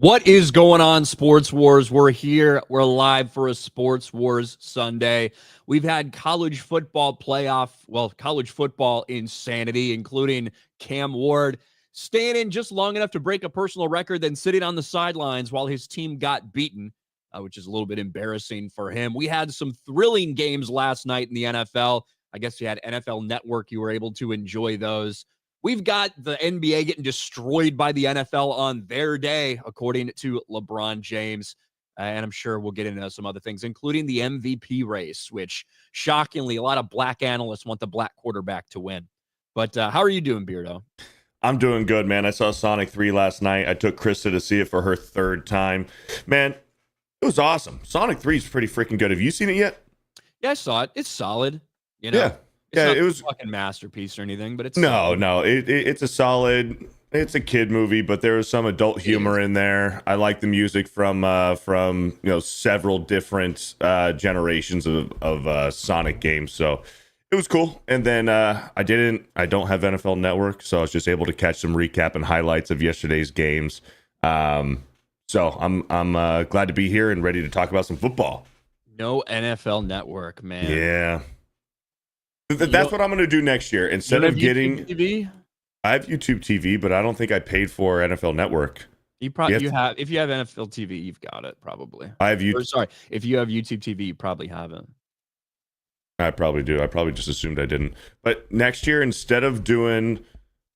What is going on, Sports Wars? We're here. We're live for a Sports Wars Sunday. We've had college football college football insanity, including Cam Ward staying in just long enough to break a personal record, then sitting on the sidelines while his team got beaten, which is a little bit embarrassing for him. We had some thrilling games last night in the NFL. I guess you had NFL Network. You were able to enjoy those. We've got the NBA getting destroyed by the NFL on their day, according to LeBron James. And I'm sure we'll get into some other things, including the MVP race, which shockingly, a lot of black analysts want the black quarterback to win. But how are you doing, Beardo? I'm doing good, man. I saw Sonic 3 last night. I took Krista to see it for her third time. Man, it was awesome. Sonic 3 is pretty freaking good. Have you seen it yet? Yeah, I saw it. It's solid. You know, Yeah. it's not It was a fucking masterpiece or anything, but it's no, solid. no. It's a solid. It's a kid movie, but there was some adult humor in there. I like the music from several different generations of Sonic games. So it was cool. And then I don't have NFL Network, so I was just able to catch some recap and highlights of yesterday's games. So I'm glad to be here and ready to talk about some football. No NFL Network, man. Yeah. That's what I'm going to do next year. Instead of getting TV? I have YouTube TV, but I don't think I paid for NFL Network. You have if you have NFL TV, you've got it probably. I have YouTube. Sorry, if you have YouTube TV, you probably haven't. I probably do. I probably just assumed I didn't. But next year, instead of doing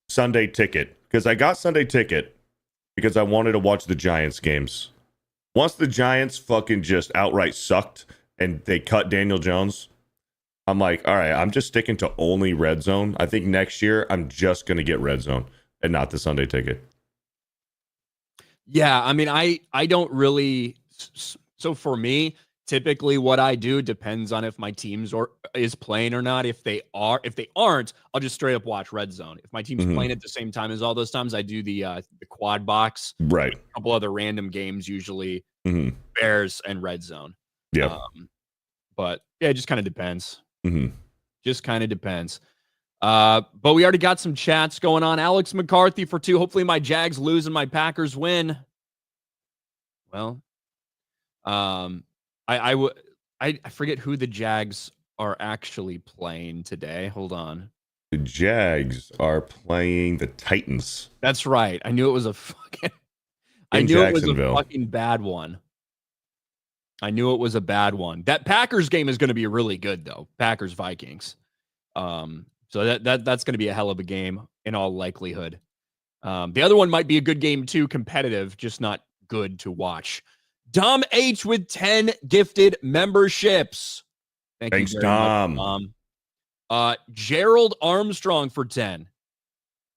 Sunday Ticket, because I got Sunday Ticket because I wanted to watch the Giants games. Once the Giants fucking just outright sucked and they cut Daniel Jones, I'm like, all right, I'm just sticking to only Red Zone. I think next year I'm just going to get Red Zone and not the Sunday Ticket. Yeah, I mean, I don't really. So for me, typically what I do depends on if my team's is playing or not. If they aren't, I'll just straight up watch Red Zone. If my team's playing at the same time as all those times, I do the quad box. Right. A couple other random games, usually Bears and Red Zone. Yeah. But yeah, it just kind of depends. Mm-hmm. Just kind of depends. But we already got some chats going on. Alex McCarthy for 2. Hopefully my Jags lose and my Packers win. Well, I forget who the Jags are actually playing today. Hold on. The Jags are playing the Titans. That's right. I knew it was a fucking bad one. I knew it was a bad one. That Packers game is going to be really good, though. Packers Vikings. So that's going to be a hell of a game in all likelihood. The other one might be a good game too, competitive, just not good to watch. Dom H with 10 gifted memberships. Thanks, Dom. Much, Gerald Armstrong for 10.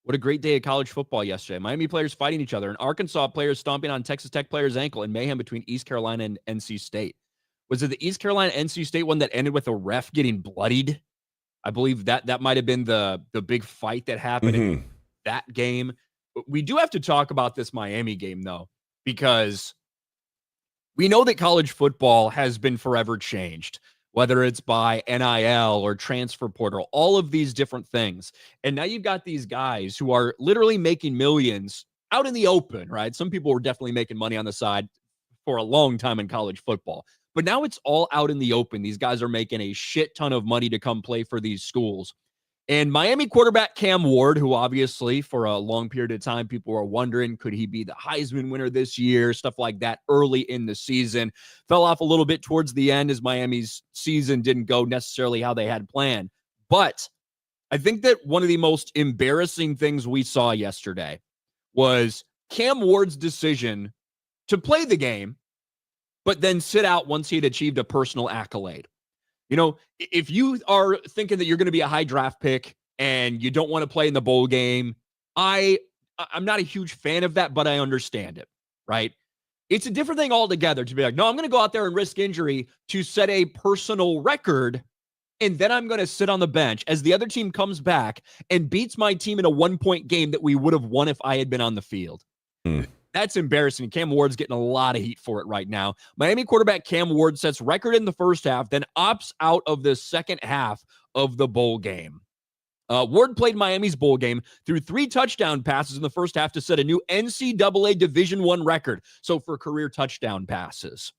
What a great day of college football yesterday. Miami players fighting each other, and Arkansas players stomping on Texas Tech players' ankle, and mayhem between East Carolina and NC State. Was it the East Carolina-NC State one that ended with a ref getting bloodied? I believe that might have been the big fight that happened in that game. We do have to talk about this Miami game, though, because we know that college football has been forever changed, whether it's by NIL or transfer portal, all of these different things. And now you've got these guys who are literally making millions out in the open, right? Some people were definitely making money on the side for a long time in college football. But now it's all out in the open. These guys are making a shit ton of money to come play for these schools. And Miami quarterback Cam Ward, who obviously for a long period of time, people were wondering, could he be the Heisman winner this year? Stuff like that early in the season. Fell off a little bit towards the end as Miami's season didn't go necessarily how they had planned. But I think that one of the most embarrassing things we saw yesterday was Cam Ward's decision to play the game, but then sit out once he had achieved a personal accolade. You know, if you are thinking that you're going to be a high draft pick and you don't want to play in the bowl game, I'm not a huge fan of that, but I understand it, right? It's a different thing altogether to be like, no, I'm going to go out there and risk injury to set a personal record, and then I'm going to sit on the bench as the other team comes back and beats my team in a 1-point game that we would have won if I had been on the field. That's embarrassing. Cam Ward's getting a lot of heat for it right now. Miami quarterback Cam Ward sets record in the first half, then opts out of the second half of the bowl game. Ward played Miami's bowl game, threw 3 touchdown passes in the first half to set a new NCAA Division I record. So for career touchdown passes.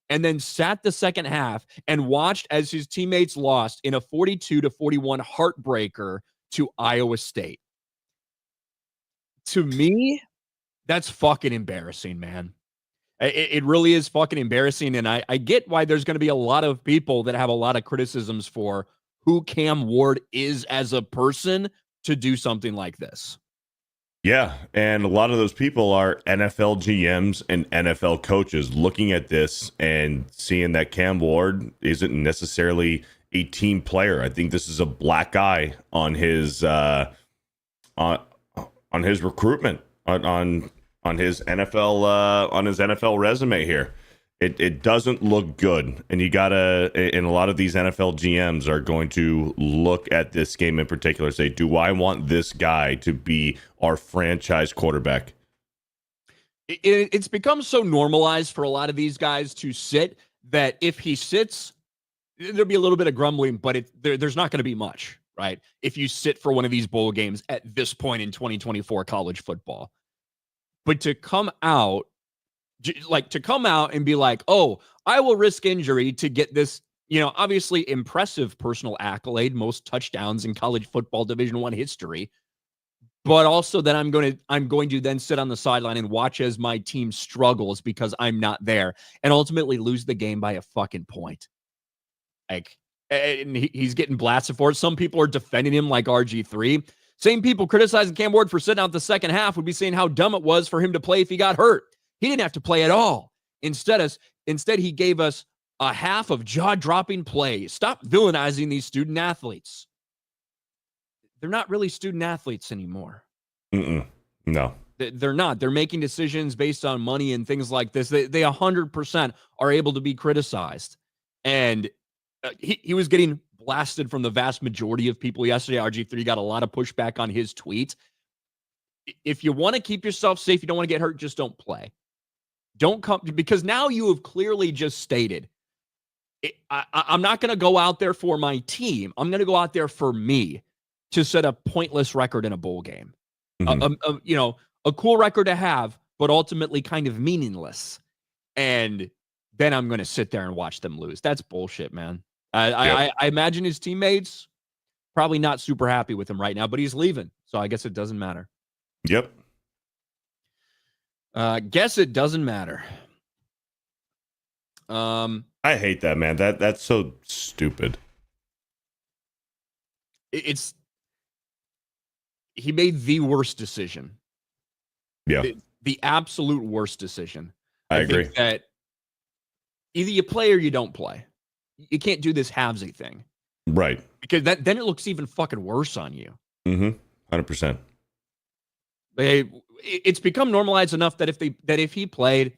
And then sat the second half and watched as his teammates lost in a 42-41 heartbreaker to Iowa State. To me, that's fucking embarrassing, man. It really is fucking embarrassing. And I get why there's going to be a lot of people that have a lot of criticisms for who Cam Ward is as a person to do something like this. Yeah, and a lot of those people are NFL GMs and NFL coaches looking at this and seeing that Cam Ward isn't necessarily a team player. I think this is a black eye on his recruitment, on his NFL resume here. It doesn't look good, and and a lot of these NFL GMs are going to look at this game in particular and say, do I want this guy to be our franchise quarterback? It's become so normalized for a lot of these guys to sit that if he sits, there'll be a little bit of grumbling, but there's not going to be much, right? If you sit for one of these bowl games at this point in 2024 college football. But to come out and be like, oh, I will risk injury to get this, obviously impressive personal accolade, most touchdowns in college football Division I history, but also that I'm going to then sit on the sideline and watch as my team struggles because I'm not there and ultimately lose the game by a fucking point. Like, and he's getting blasted for it. Some people are defending him like RG3. Same people criticizing Cam Ward for sitting out the second half would be saying how dumb it was for him to play if he got hurt. He didn't have to play at all. Instead, he gave us a half of jaw-dropping play. Stop villainizing these student athletes. They're not really student athletes anymore. No. They're not. They're making decisions based on money and things like this. They 100% are able to be criticized. And he was getting blasted from the vast majority of people yesterday. RG3 got a lot of pushback on his tweet. If you want to keep yourself safe, you don't want to get hurt, just don't play. Don't come, because now you have clearly just stated, I'm not going to go out there for my team. I'm going to go out there for me to set a pointless record in a bowl game. Mm-hmm. A cool record to have, but ultimately kind of meaningless. And then I'm going to sit there and watch them lose. That's bullshit, man. I imagine his teammates probably not super happy with him right now, but he's leaving. So I guess it doesn't matter. Yep. Guess it doesn't matter. I hate that, man. That's so stupid. He made the worst decision. Yeah. The absolute worst decision. I agree. Think that either you play or you don't play. You can't do this halvesy thing. Right. Because then it looks even fucking worse on you. 100%. It's become normalized enough that if he played,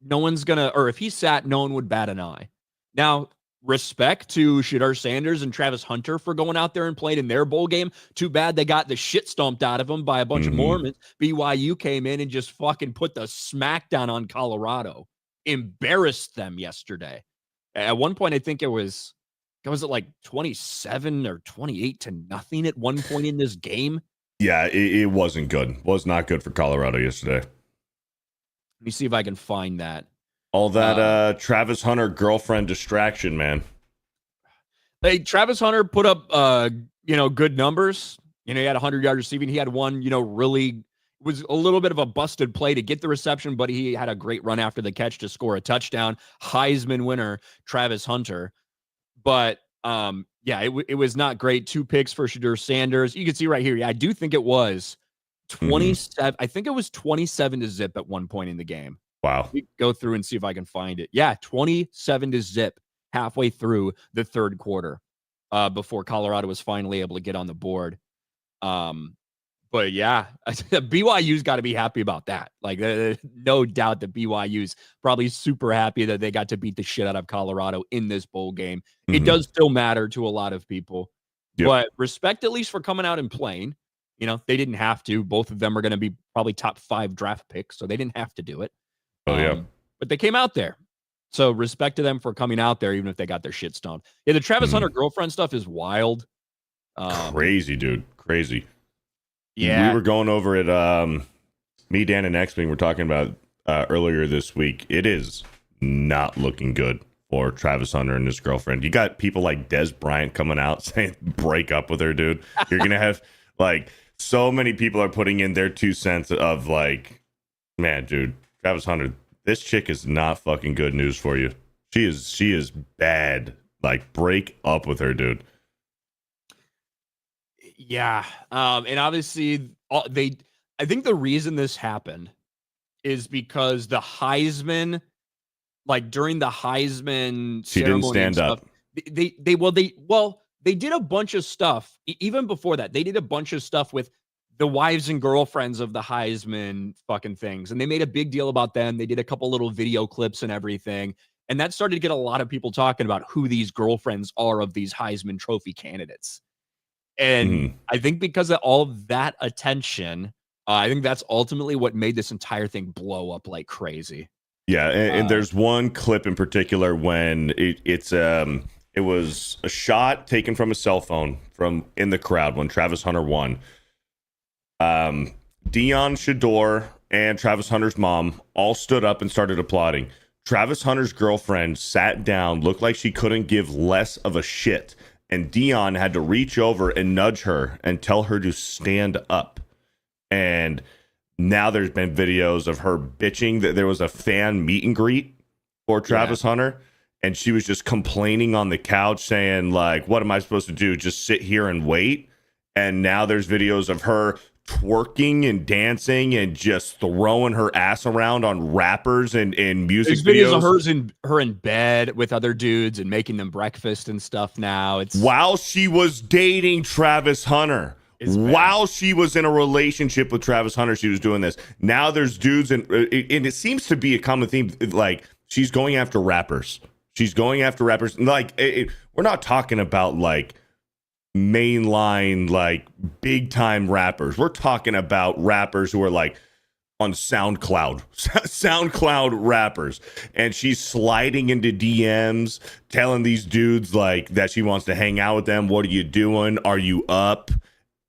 no one's gonna, or if he sat, no one would bat an eye. Now, respect to Shedeur Sanders and Travis Hunter for going out there and playing in their bowl game. Too bad they got the shit stomped out of them by a bunch of Mormons. BYU came in and just fucking put the smackdown on Colorado. Embarrassed them yesterday. At one point, I think it was like 27 or 28-0 at one point in this game. Yeah, it wasn't good. Was not good for Colorado yesterday. Let me see if I can find that. All that Travis Hunter girlfriend distraction, man. Hey, Travis Hunter put up good numbers. He had 100-yard receiving. He had one, really was a little bit of a busted play to get the reception, but he had a great run after the catch to score a touchdown. Heisman winner, Travis Hunter. But it was not great. 2 picks for Shedeur Sanders. You can see right here. Yeah, I do think it was 27. I think it was 27-0 at one point in the game. Wow. We go through and see if I can find it. Yeah, 27-0 halfway through the third quarter before Colorado was finally able to get on the board. But yeah, BYU's got to be happy about that. Like, no doubt that BYU's probably super happy that they got to beat the shit out of Colorado in this bowl game. It does still matter to a lot of people, but respect at least for coming out and playing. They didn't have to. Both of them are going to be probably top 5 draft picks, so they didn't have to do it. But they came out there. So respect to them for coming out there, even if they got their shit stoned. Yeah, the Travis Hunter girlfriend stuff is wild. Crazy, dude. Crazy. We Yeah. were going over it. Me, Dan, and X-Wing were talking about earlier this week. It is not looking good for Travis Hunter and his girlfriend. You got people like Des Bryant coming out saying break up with her, dude. You're gonna have like so many people are putting in their 2 cents of like, man, dude, Travis Hunter, this chick is not fucking good news for you. She is bad. Like, break up with her, dude. Yeah. And obviously I think the reason this happened is because the Heisman, like during the Heisman She didn't ceremony and stand stuff, up. they did a bunch of stuff. Even before that, they did a bunch of stuff with the wives and girlfriends of the Heisman fucking things. And they made a big deal about them. They did a couple little video clips and everything. And that started to get a lot of people talking about who these girlfriends are of these Heisman Trophy candidates. And Mhm. I think because of all of that attention, I think that's ultimately what made this entire thing blow up like crazy. Yeah, and Uh, there's one clip in particular when it was a shot taken from a cell phone from in the crowd when Travis Hunter won. Dion Shador and Travis Hunter's mom all stood up and started applauding. Travis Hunter's girlfriend sat down, looked like she couldn't give less of a shit, and Dion had to reach over and nudge her and tell her to stand up. And now there's been videos of her bitching that there was a fan meet and greet for Travis Hunter, and she was just complaining on the couch saying, like, what am I supposed to do? Just sit here and wait? And now there's videos of her twerking and dancing and just throwing her ass around on rappers and music there's videos videos. of her in bed with other dudes and making them breakfast and stuff now. It's While she was dating Travis Hunter. While she was in a relationship with Travis Hunter, she was doing this. Now there's dudes, and it seems to be a common theme. Like, she's going after rappers. She's going after rappers. Like, we're not talking about like mainline, like big time rappers. We're talking about rappers who are like on SoundCloud rappers. And she's sliding into DMs, telling these dudes like that she wants to hang out with them. What are you doing? Are you up?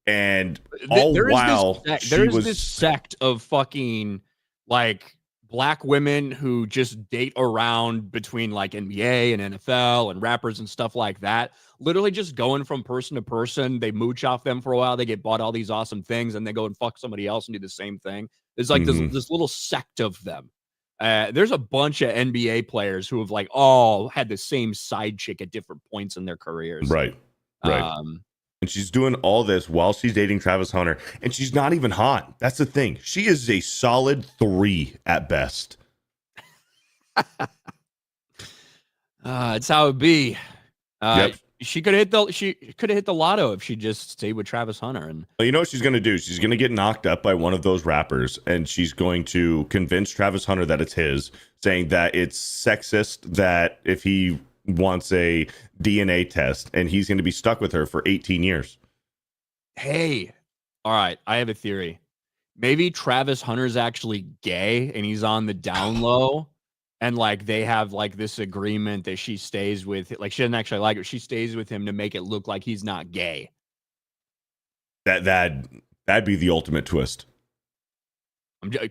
And all while there's this sect of fucking like black women who just date around between like NBA and NFL and rappers and stuff like that. Literally just going from person to person. They mooch off them for a while. They get bought all these awesome things and they go and fuck somebody else and do the same thing. There's like this little sect of them. There's a bunch of NBA players who have like all had the same side chick at different points in their careers. Right. And she's doing all this while she's dating Travis Hunter, and she's not even hot. That's the thing. She is a solid 3 at best. It's how it be. Yep. She could have hit the lotto if she just stayed with Travis Hunter. And you know what she's going to do? She's going to get knocked up by one of those rappers, and she's going to convince Travis Hunter that it's his, saying that it's sexist, that if he wants a DNA test, and he's going to be stuck with her for 18 years. Hey, all right, I have a theory. Maybe Travis Hunter's actually gay and he's on the down low, and like they have like this agreement that she stays with, like she doesn't actually like it. She stays with him to make it look like he's not gay. That'd be the ultimate twist.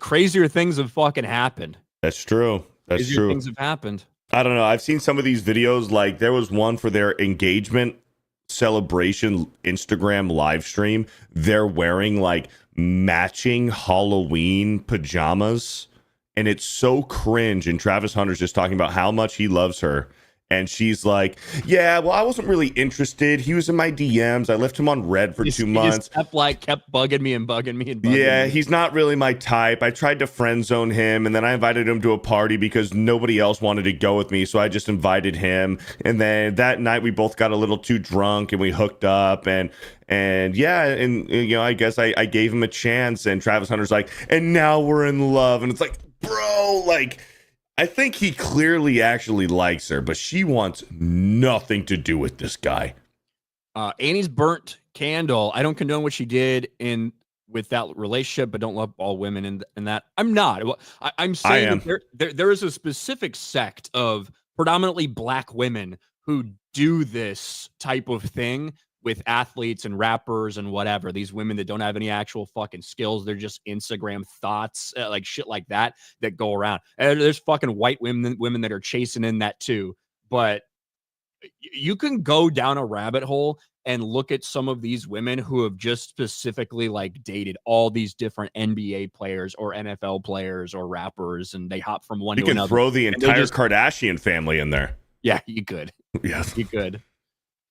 Crazier things have fucking happened. That's true. That's Crazier true. Things have happened. I don't know. I've seen some of these videos. Like there was one for their engagement celebration Instagram live stream. They're wearing like matching Halloween pajamas, and it's so cringe. And Travis Hunter's just talking about how much he loves her. And she's like, yeah, well, I wasn't really interested. He was in my DMs. I left him on red for 2 months. He kept bugging me and bugging me. Yeah, he's not really my type. I tried to friend zone him, and then I invited him to a party because nobody else wanted to go with me, so I just invited him. And then that night we both got a little too drunk and we hooked up, and yeah, and you know, I guess I gave him a chance. And Travis Hunter's like, and now we're in love, and it's like, bro, like, I think he clearly actually likes her, but she wants nothing to do with this guy. Annie's burnt candle. I don't condone what she did with that relationship, but don't love all women in that. I'm not. I'm saying that there is a specific sect of predominantly black women who do this type of thing with athletes and rappers and whatever, these women that don't have any actual fucking skills. They're just Instagram thoughts, like shit like that go around. And there's fucking white women that are chasing in that too. But you can go down a rabbit hole and look at some of these women who have just specifically like dated all these different NBA players or NFL players or rappers, and they hop from one You to can another. throw the entire Kardashian family in there. Yeah, you could. Yes, you could.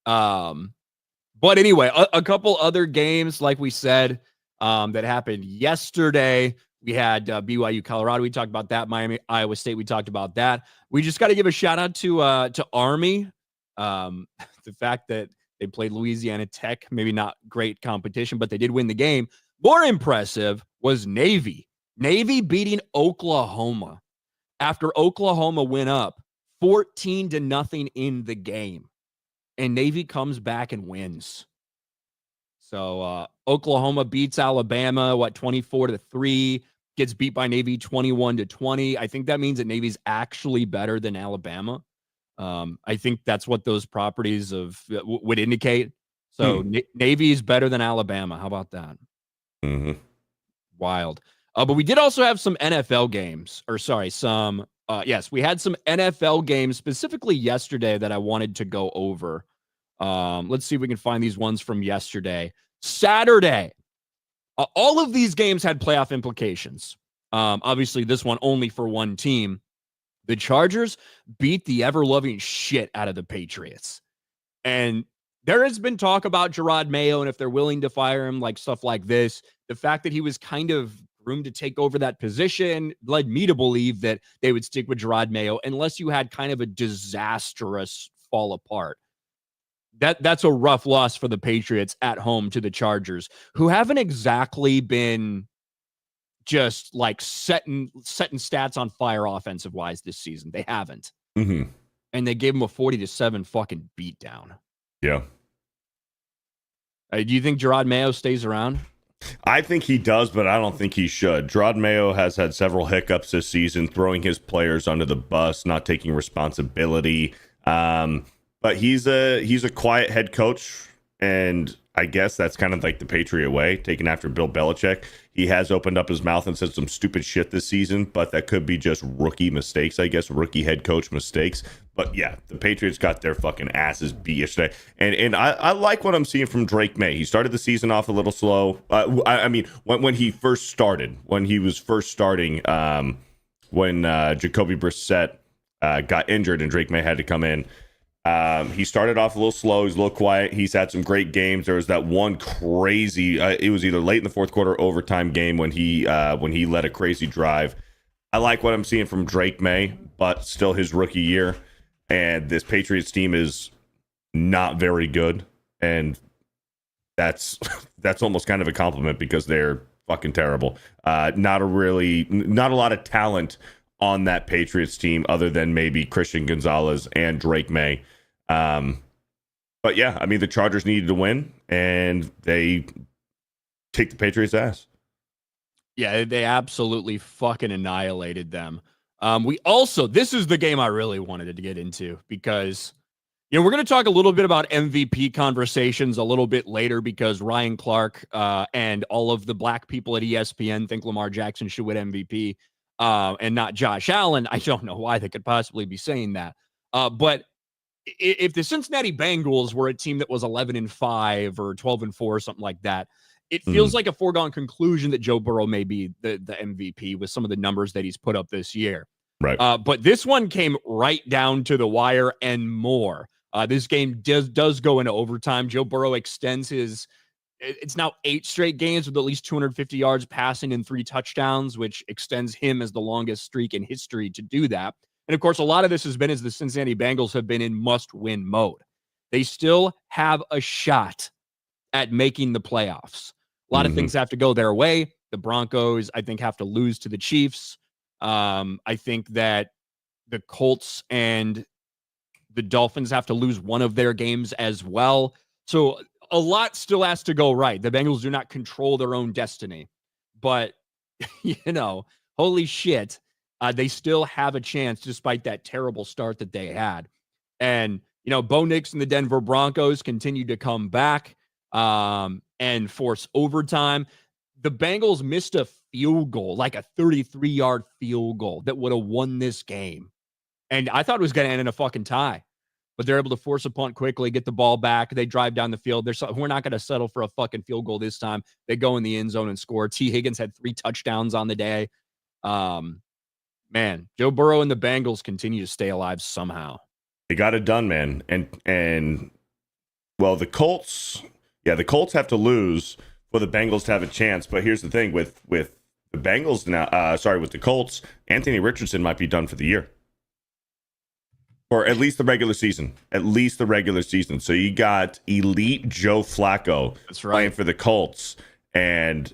But anyway, a couple other games, like we said, that happened yesterday. We had BYU, Colorado. We talked about that. Miami, Iowa State. We talked about that. We just got to give a shout out to Army. The fact that they played Louisiana Tech, maybe not great competition, but they did win the game. More impressive was Navy. Navy beating Oklahoma after Oklahoma went up 14-0 in the game. And Navy comes back and wins. So Oklahoma beats Alabama, 24-3, gets beat by Navy 21-20. I think that means that Navy's actually better than Alabama. I think that's what those properties would indicate. So Navy is better than Alabama. How about that? Mm-hmm. Wild. But we did also have some NFL games, yes, we had some NFL games specifically yesterday that I wanted to go over. Let's see if we can find these ones from yesterday. Saturday. All of these games had playoff implications. Obviously, this one only for one team. The Chargers beat the ever-loving shit out of the Patriots. And there has been talk about Gerard Mayo and if they're willing to fire him, like stuff like this. The fact that he was kind of groomed to take over that position led me to believe that they would stick with Gerard Mayo unless you had kind of a disastrous fall apart. That's a rough loss for the Patriots at home to the Chargers, who haven't exactly been just like setting stats on fire offensive wise this season. They haven't. Mm-hmm. And they gave them a 40-7 fucking beatdown. Yeah. Do you think Gerard Mayo stays around? I think he does, but I don't think he should. Gerard Mayo has had several hiccups this season, throwing his players under the bus, not taking responsibility. But he's a quiet head coach, and I guess that's kind of like the Patriot way, taking after Bill Belichick. He has opened up his mouth and said some stupid shit this season, but that could be just rookie mistakes, I guess, rookie head coach mistakes. But yeah, the Patriots got their fucking asses beat yesterday. And I like what I'm seeing from Drake May. He started the season off a little slow. I mean, when he first started, when he was first starting, when Jacoby Brissett got injured and Drake May had to come in, he started off a little slow. He's a little quiet. He's had some great games. There was that one crazy, it was either late in the fourth quarter overtime game when he led a crazy drive. I like what I'm seeing from Drake May, but still his rookie year. And this Patriots team is not very good. And that's almost kind of a compliment because they're fucking terrible. Not a lot of talent on that Patriots team other than maybe Christian Gonzalez and Drake May. But yeah, I mean, the Chargers needed to win and they kicked the Patriots' ass. Yeah, they absolutely fucking annihilated them. This is the game I really wanted to get into because, we're going to talk a little bit about MVP conversations a little bit later because Ryan Clark and all of the black people at ESPN think Lamar Jackson should win MVP and not Josh Allen. I don't know why they could possibly be saying that. But if the Cincinnati Bengals were a team that was 11-5 or 12-4 or something like that, it feels like a foregone conclusion that Joe Burrow may be the MVP with some of the numbers that he's put up this year. Right. But this one came right down to the wire and more. This game does go into overtime. Joe Burrow extends it's now 8 straight games with at least 250 yards passing and 3 touchdowns, which extends him as the longest streak in history to do that. And of course, a lot of this has been as the Cincinnati Bengals have been in must-win mode. They still have a shot at making the playoffs. A lot of things have to go their way. The Broncos, I think, have to lose to the Chiefs. I think that the Colts and the Dolphins have to lose one of their games as well. So a lot still has to go right. The Bengals do not control their own destiny. But, holy shit, they still have a chance despite that terrible start that they had. And Bo Nix and the Denver Broncos continue to come back and force overtime. The Bengals missed a field goal, like a 33-yard field goal that would have won this game. And I thought it was going to end in a fucking tie. But they're able to force a punt quickly, get the ball back. They drive down the field. We're not going to settle for a fucking field goal this time. They go in the end zone and score. T. Higgins had 3 touchdowns on the day. Man, Joe Burrow and the Bengals continue to stay alive somehow. They got it done, man. And well, the Colts have to lose for the Bengals to have a chance. But here's the thing with the Bengals now, with the Colts, Anthony Richardson might be done for the year. Or at least the regular season. So you got elite Joe Flacco playing for the Colts. And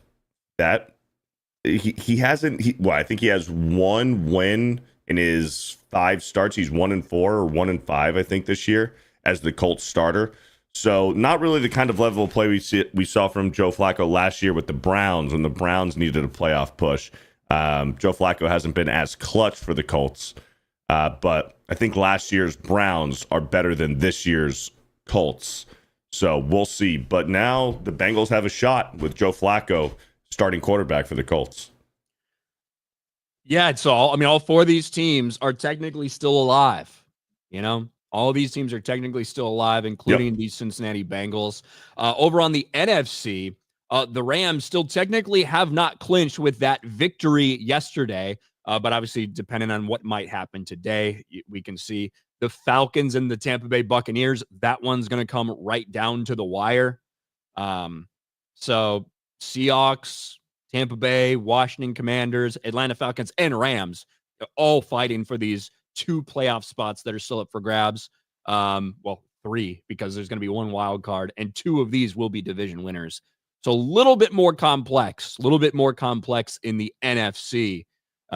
that he hasn't. I think he has 1 win in his 5 starts. He's 1-4 or 1-5, I think, this year as the Colts starter. So not really the kind of level of play we saw from Joe Flacco last year with the Browns when the Browns needed a playoff push. Joe Flacco hasn't been as clutch for the Colts. But I think last year's Browns are better than this year's Colts. So we'll see. But now the Bengals have a shot with Joe Flacco starting quarterback for the Colts. Yeah, it's all 4 of these teams are technically still alive. All of these teams are technically still alive, including the Cincinnati Bengals. Over on the NFC, the Rams still technically have not clinched with that victory yesterday. But obviously, depending on what might happen today, we can see the Falcons and the Tampa Bay Buccaneers. That one's going to come right down to the wire. So Seahawks, Tampa Bay, Washington Commanders, Atlanta Falcons, and Rams all fighting for these 2 playoff spots that are still up for grabs. 3, because there's going to be 1 wild card, and 2 of these will be division winners. So a little bit more complex in the NFC.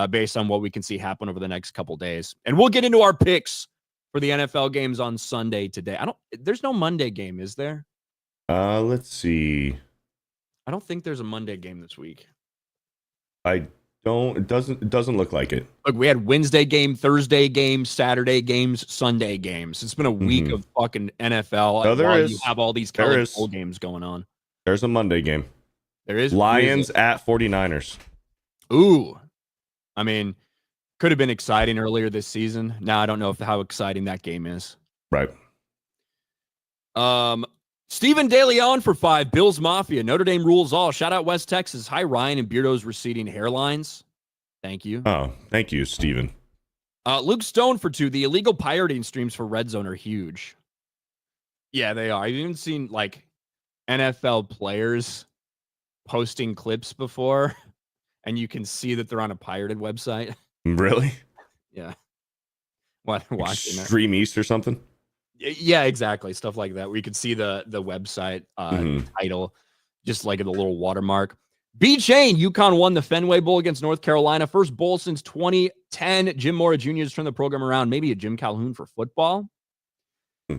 Based on what we can see happen over the next couple days. And we'll get into our picks for the NFL games on Sunday today. There's no Monday game, is there? Let's see. I don't think there's a Monday game this week. It doesn't look like it. Look, we had Wednesday game, Thursday games, Saturday games, Sunday games. It's been a week of fucking NFL. No, there is. You have all these college bowl games going on. There's a Monday game. There is. Lions at 49ers. Ooh. Could have been exciting earlier this season. Now I don't know how exciting that game is. Right. Stephen DeLeon for 5. Bills Mafia. Notre Dame rules all. Shout out West Texas. Hi, Ryan and Beardo's receding hairlines. Thank you. Oh, thank you, Stephen. Luke Stone for 2. The illegal pirating streams for Red Zone are huge. Yeah, they are. I've even seen NFL players posting clips before. And you can see that they're on a pirated website. Really? Yeah. What? Watching Extreme East or something? Yeah, exactly. Stuff like that. Where you can see the website title, just like a little watermark. B Chain, UConn won the Fenway Bowl against North Carolina. First bowl since 2010. Jim Mora Jr. has turned the program around. Maybe a Jim Calhoun for football.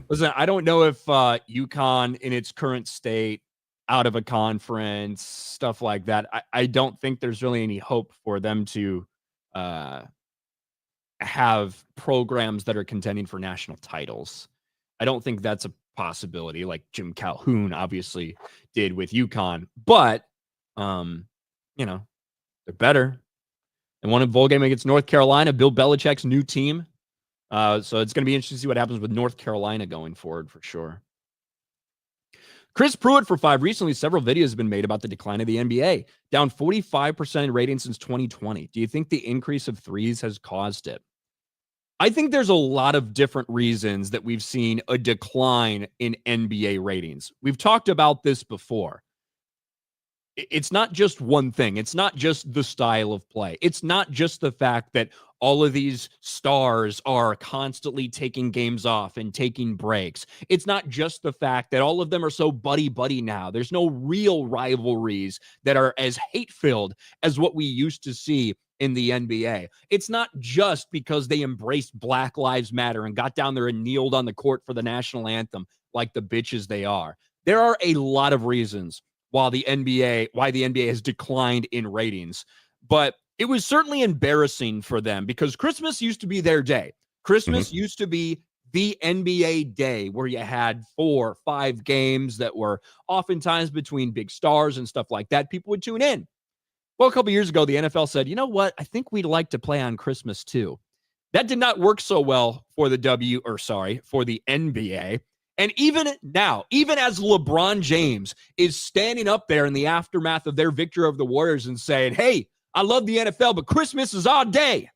Listen, I don't know if UConn in its current state, out of a conference, stuff like that. I don't think there's really any hope for them to have programs that are contending for national titles. I don't think that's a possibility, like Jim Calhoun obviously did with UConn. But, they're better. They won a bowl game against North Carolina, Bill Belichick's new team. So it's going to be interesting to see what happens with North Carolina going forward for sure. Chris Pruitt for 5. Recently, several videos have been made about the decline of the NBA, down 45% in ratings since 2020. Do you think the increase of threes has caused it? I think there's a lot of different reasons that we've seen a decline in NBA ratings. We've talked about this before. It's not just one thing. It's not just the style of play. It's not just the fact that all of these stars are constantly taking games off and taking breaks. It's not just the fact that all of them are so buddy-buddy now. There's no real rivalries that are as hate-filled as what we used to see in the NBA. It's not just because they embraced Black Lives Matter and got down there and kneeled on the court for the national anthem like the bitches they are. There are a lot of reasons why the NBA has declined in ratings. But it was certainly embarrassing for them because Christmas used to be their day. Christmas used to be the NBA day where you had 4 or 5 games that were oftentimes between big stars and stuff like that, people would tune in. Well, a couple years ago, the NFL said, you know what? I think we'd like to play on Christmas too. That did not work so well for the for the NBA. And even now, even as LeBron James is standing up there in the aftermath of their victory over the Warriors and saying, hey, I love the NFL, but Christmas is our day.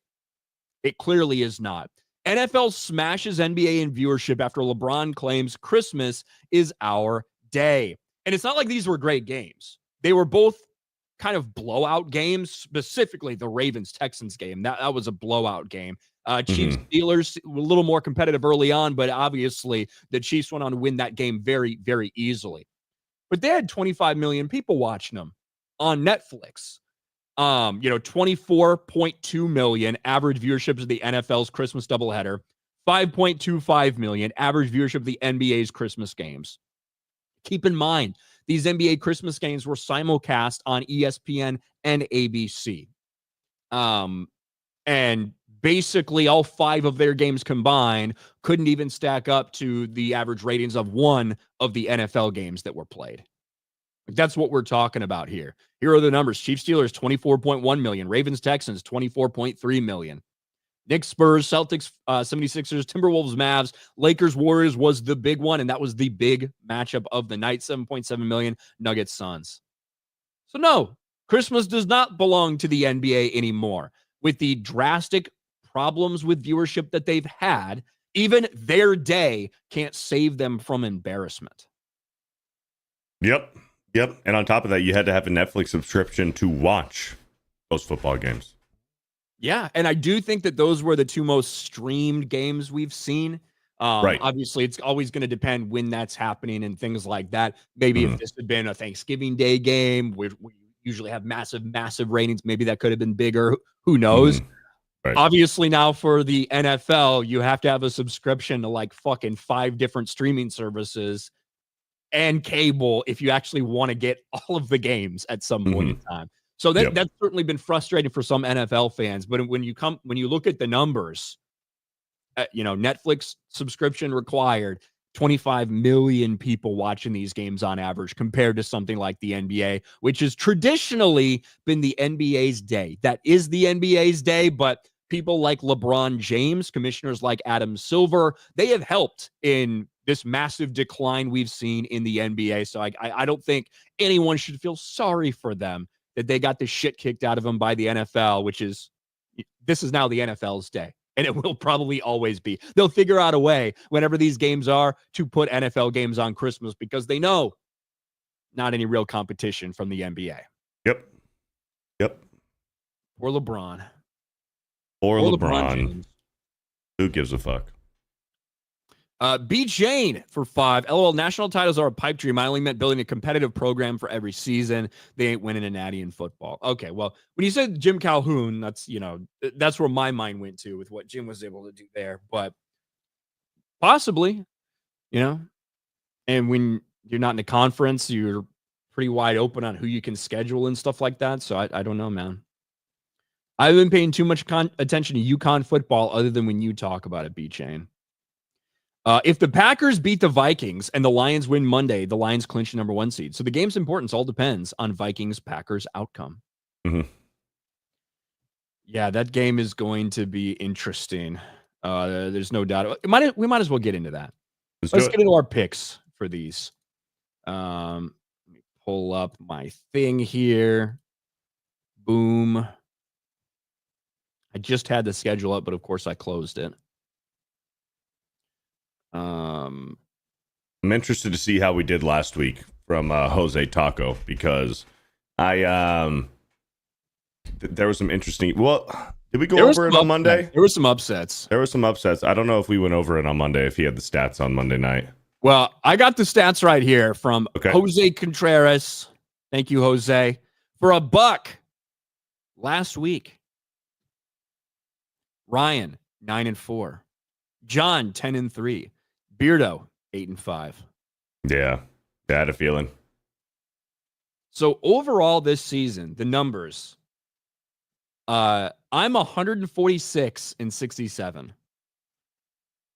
It clearly is not. NFL smashes NBA in viewership after LeBron claims Christmas is our day. And it's not like these were great games. They were both kind of blowout games, specifically the Ravens-Texans game. That was a blowout game. Chiefs Steelers were a little more competitive early on, but obviously the Chiefs went on to win that game very, very easily. But they had 25 million people watching them on Netflix. 24.2 million average viewership of the NFL's Christmas doubleheader, 5.25 million average viewership of the NBA's Christmas games. Keep in mind, these NBA Christmas games were simulcast on ESPN and ABC. And basically all 5 of their games combined couldn't even stack up to the average ratings of one of the NFL games that were played. That's what we're talking about here. Here are the numbers. Chiefs Steelers, 24.1 million. Ravens Texans, 24.3 million. Knicks Spurs, Celtics, 76ers, Timberwolves Mavs, Lakers Warriors was the big one, and that was the big matchup of the night, 7.7 million. Nuggets Suns. So no, Christmas does not belong to the NBA anymore. With the drastic problems with viewership that they've had, even their day can't save them from embarrassment. Yep. And on top of that, you had to have a Netflix subscription to watch those football games. Yeah, and I do think that those were the 2 most streamed games we've seen. Right. Obviously, it's always going to depend when that's happening and things like that. Maybe if this had been a Thanksgiving Day game, we usually have massive ratings. Maybe that could have been bigger. Who knows? Right. Obviously, now for the NFL, you have to have a subscription to like fucking 5 different streaming services and cable if you actually want to get all of the games at some point in time. So that's certainly been frustrating for some NFL fans. But when you look at the numbers, Netflix subscription required, 25 million people watching these games on average compared to something like the NBA, which has traditionally been the NBA's day. That is the NBA's day, but people like LeBron James, commissioners like Adam Silver, they have helped in this massive decline we've seen in the NBA. So I don't think anyone should feel sorry for them that they got the shit kicked out of them by the NFL, this is now the NFL's day. And it will probably always be. They'll figure out a way whenever these games are to put NFL games on Christmas because they know not any real competition from the NBA. Yep. Or LeBron. Or LeBron. Who gives a fuck? B. Jane for 5. LOL, national titles are a pipe dream. I only meant building a competitive program for every season. They ain't winning a natty in football. Okay, well, when you said Jim Calhoun, that's where my mind went to with what Jim was able to do there. But possibly, and when you're not in a conference, you're pretty wide open on who you can schedule and stuff like that. So I don't know, man. I've been paying too much attention to UConn football other than when you talk about it, B. Chain. If the Packers beat the Vikings and the Lions win Monday, the Lions clinch the number 1 seed. So the game's importance all depends on Vikings-Packers outcome. Yeah, that game is going to be interesting. There's no doubt. We might as well get into that. Let's get into our picks for these. Let me pull up my thing here. Boom. I just had the schedule up, but of course I closed it. I'm interested to see how we did last week from Jose Taco because there was some interesting. Well, did we go over it on Monday? There were some upsets. I don't know if we went over it on Monday if he had the stats on Monday night. Well, I got the stats right here from Jose Contreras. Thank you, Jose, for $1 last week. Ryan 9-4, John 10-3. Beardo, 8-5. Yeah, I had a feeling. So overall this season, the numbers, I'm 146-67.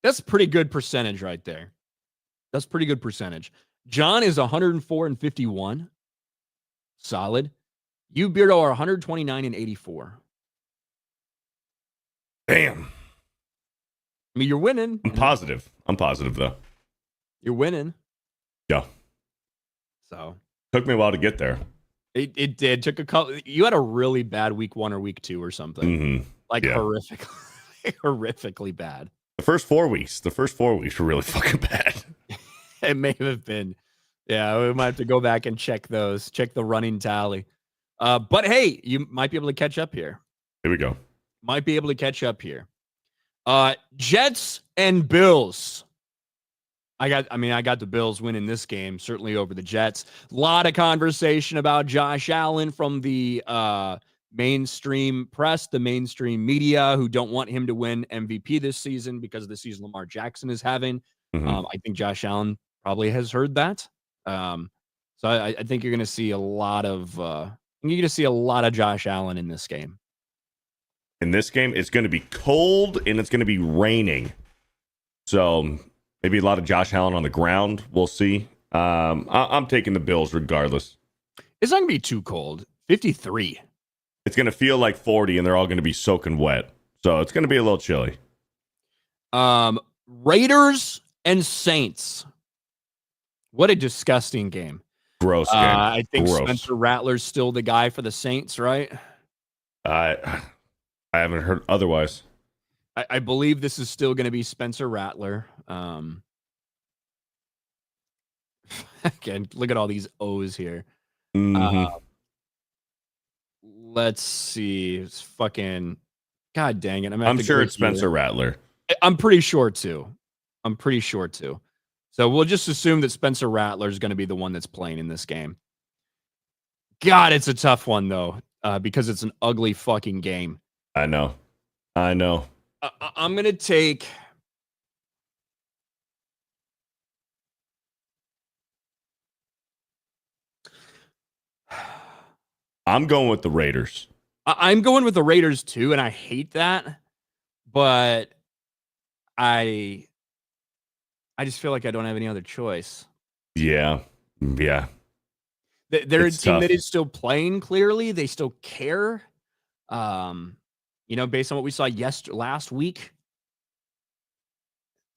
That's pretty good percentage right there. That's pretty good percentage. John is 104 and 51. Solid. You, Beardo, are 129 and 84. Damn. I mean, you're winning. I'm positive. I'm positive, though. You're winning. Yeah. So. Took me a while to get there. It did. Took a couple. You had a really bad week 1 or week 2 or something. Mm-hmm. Like horrifically bad. The first 4 weeks were really fucking bad. It may have been. Yeah, we might have to go back and check those. Check the running tally. But hey, you might be able to catch up here. Here we go. Might be able to catch up here. Jets and Bills. I got the Bills winning this game, certainly over the Jets. A lot of conversation about Josh Allen from the mainstream press, the mainstream media, who don't want him to win MVP this season because of the season Lamar Jackson is having. Mm-hmm. I think Josh Allen probably has heard that. So I think you're going to see a lot of Josh Allen in this game. In this game, it's going to be cold and it's going to be raining. So maybe a lot of Josh Allen on the ground. We'll see. I'm taking the Bills regardless. It's not going to be too cold. 53. It's going to feel like 40 and they're all going to be soaking wet. So it's going to be a little chilly. Raiders and Saints. What a disgusting game. Gross game. I think Gross. Spencer Rattler's still the guy for the Saints, right? I haven't heard otherwise. I believe this is still going to be Spencer Rattler. Again, look at all these O's here. Mm-hmm. Let's see. It's fucking. God dang it! I'm sure it's Spencer Rattler. I'm pretty sure too. So we'll just assume that Spencer Rattler is going to be the one that's playing in this game. God, it's a tough one though, because it's an ugly fucking game. I know. I'm going to take. I'm going with the Raiders. I'm going with the Raiders too, and I hate that, but I just feel like I don't have any other choice. Yeah. They're a team that is still playing clearly. They still care. Based on what we saw last week.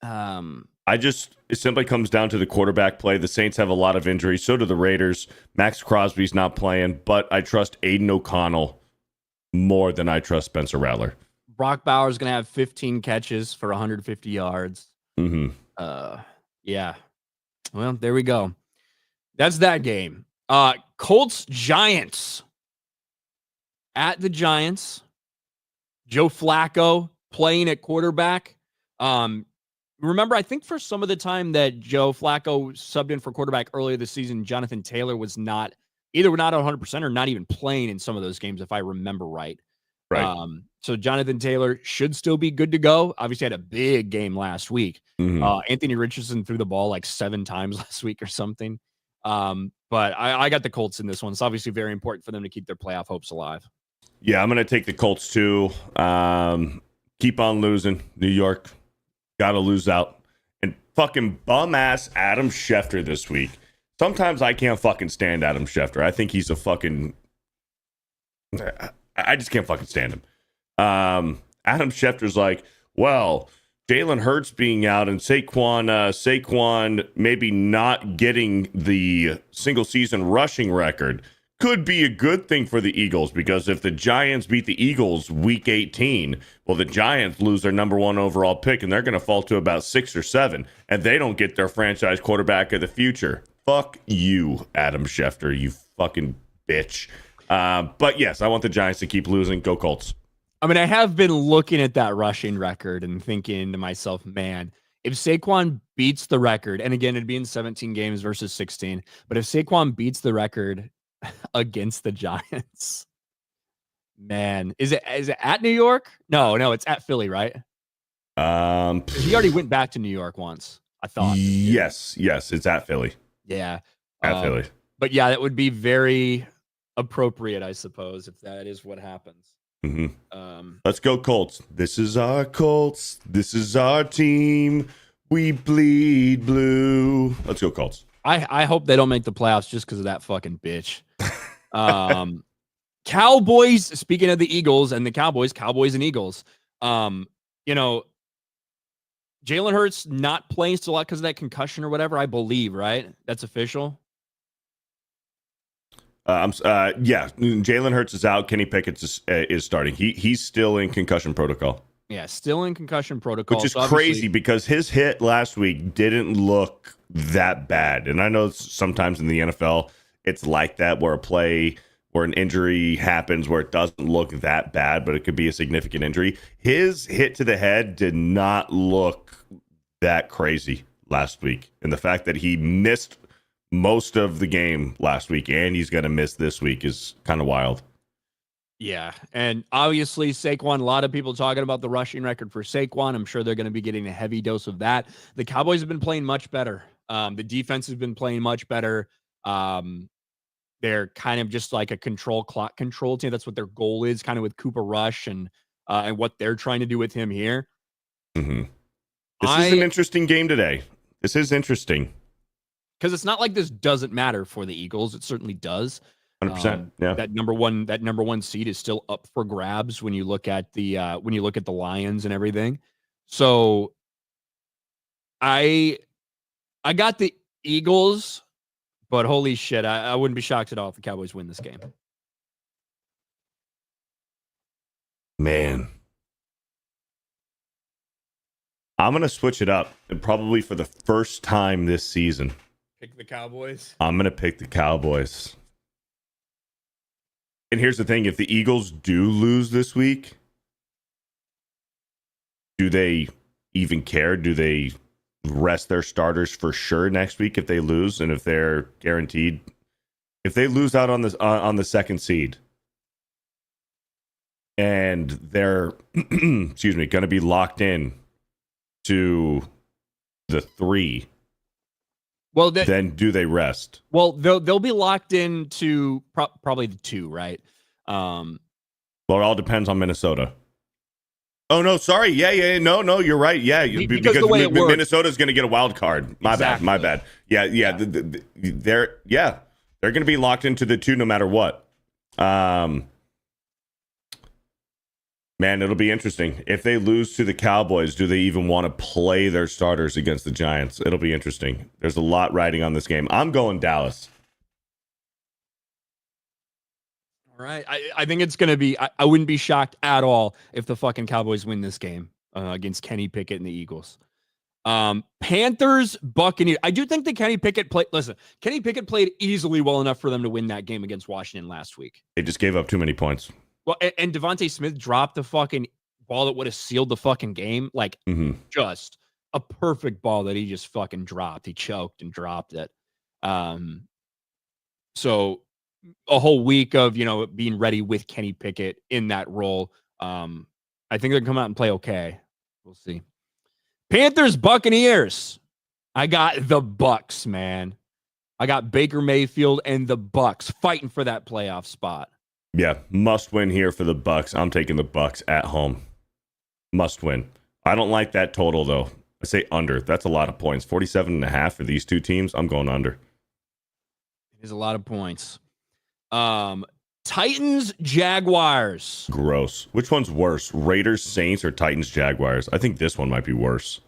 It simply comes down to the quarterback play. The Saints have a lot of injuries. So do the Raiders. Max Crosby's not playing, but I trust Aiden O'Connell more than I trust Spencer Rattler. Brock Bowers going to have 15 catches for 150 yards. Mm-hmm. Yeah. Well, there we go. That's that game. Colts Giants. At the Giants. Joe Flacco playing at quarterback. Remember, I think for some of the time that Joe Flacco subbed in for quarterback earlier this season, Jonathan Taylor was not 100% or not even playing in some of those games, if I remember right. Right. So Jonathan Taylor should still be good to go. Obviously had a big game last week. Mm-hmm. Anthony Richardson threw the ball like 7 times last week or something. But I got the Colts in this one. It's obviously very important for them to keep their playoff hopes alive. Yeah, I'm going to take the Colts too. Keep on losing. New York. Got to lose out. And fucking bum-ass Adam Schefter this week. Sometimes I can't fucking stand Adam Schefter. I think he's a fucking... I just can't fucking stand him. Adam Schefter's like, well, Jalen Hurts being out and Saquon maybe not getting the single-season rushing record could be a good thing for the Eagles, because if the Giants beat the Eagles week 18, well, the Giants lose their number 1 overall pick, and they're going to fall to about 6 or 7, and they don't get their franchise quarterback of the future. Fuck you, Adam Schefter, you fucking bitch. But yes, I want the Giants to keep losing. Go Colts. I mean, I have been looking at that rushing record and thinking to myself, man, if Saquon beats the record, and again, it'd be in 17 games versus 16, but if Saquon beats the record against the Giants, man, is it at New York? No, it's at Philly, right? He already went back to New York once, I thought. Yes, it's at Philly. Yeah. At Philly. But yeah, that would be very appropriate, I suppose, if that is what happens. Let's go Colts. This is our Colts. This is our team. We bleed blue. Let's go Colts. I hope they don't make the playoffs just because of that fucking bitch. Cowboys, speaking of the Eagles and the Cowboys and Eagles, you know, Jalen Hurts not playing still out because of that concussion or whatever, I believe, right? That's official. Yeah, Jalen Hurts is out. Kenny Pickett is starting. He's still in concussion protocol. Yeah, still in concussion protocol. Which is crazy because his hit last week didn't look that bad. And I know sometimes in the NFL, it's like that where an injury happens where it doesn't look that bad, but it could be a significant injury. His hit to the head did not look that crazy last week. And the fact that he missed most of the game last week and he's going to miss this week is kind of wild. Yeah, and obviously Saquon, a lot of people talking about the rushing record for Saquon. I'm sure they're going to be getting a heavy dose of that. The Cowboys have been playing much better. The defense has been playing much better. They're kind of just like a clock control team. That's what their goal is, kind of with Cooper Rush and what they're trying to do with him here. Mm-hmm. This is an interesting game today. This is interesting. Because it's not like this doesn't matter for the Eagles. It certainly does. 100%. Yeah. That number one seed is still up for grabs when you look at the Lions and everything. So I got the Eagles, but holy shit, I wouldn't be shocked at all if the Cowboys win this game. Man. I'm going to switch it up, and probably for the first time this season. Pick the Cowboys? I'm going to pick the Cowboys. And here's the thing. If the Eagles do lose this week, do they even care? Do they rest their starters for sure next week if they lose? And if they're guaranteed, if they lose out on the second seed and they're, going to be locked in to the 3, well, then do they rest? Well, they'll be locked into probably the 2, right? Well, it all depends on Minnesota. Oh no, sorry. Yeah. No, you're right. Yeah, because the way it works, Minnesota's going to get a wild card. My bad. Yeah. They're going to be locked into the 2 no matter what. Man, it'll be interesting. If they lose to the Cowboys, do they even want to play their starters against the Giants? It'll be interesting. There's a lot riding on this game. I'm going Dallas. All right. I think it's going to be, I wouldn't be shocked at all if the fucking Cowboys win this game against Kenny Pickett and the Eagles. Panthers, Buccaneers. I do think that Kenny Pickett played easily well enough for them to win that game against Washington last week. They just gave up too many points. Well, and Devontae Smith dropped the fucking ball that would have sealed the fucking game. Like, just a perfect ball that he just fucking dropped. He choked and dropped it. So a whole week of, being ready with Kenny Pickett in that role. I think they're going to come out and play okay. We'll see. Panthers, Buccaneers. I got the Bucs, man. I got Baker Mayfield and the Bucs fighting for that playoff spot. Yeah, must win here for the Bucs. I'm taking the Bucs at home. Must win. I don't like that total, though. I say under. That's a lot of points. 47.5 for these two teams. I'm going under. It is a lot of points. Titans, Jaguars. Gross. Which one's worse? Raiders, Saints, or Titans, Jaguars? I think this one might be worse.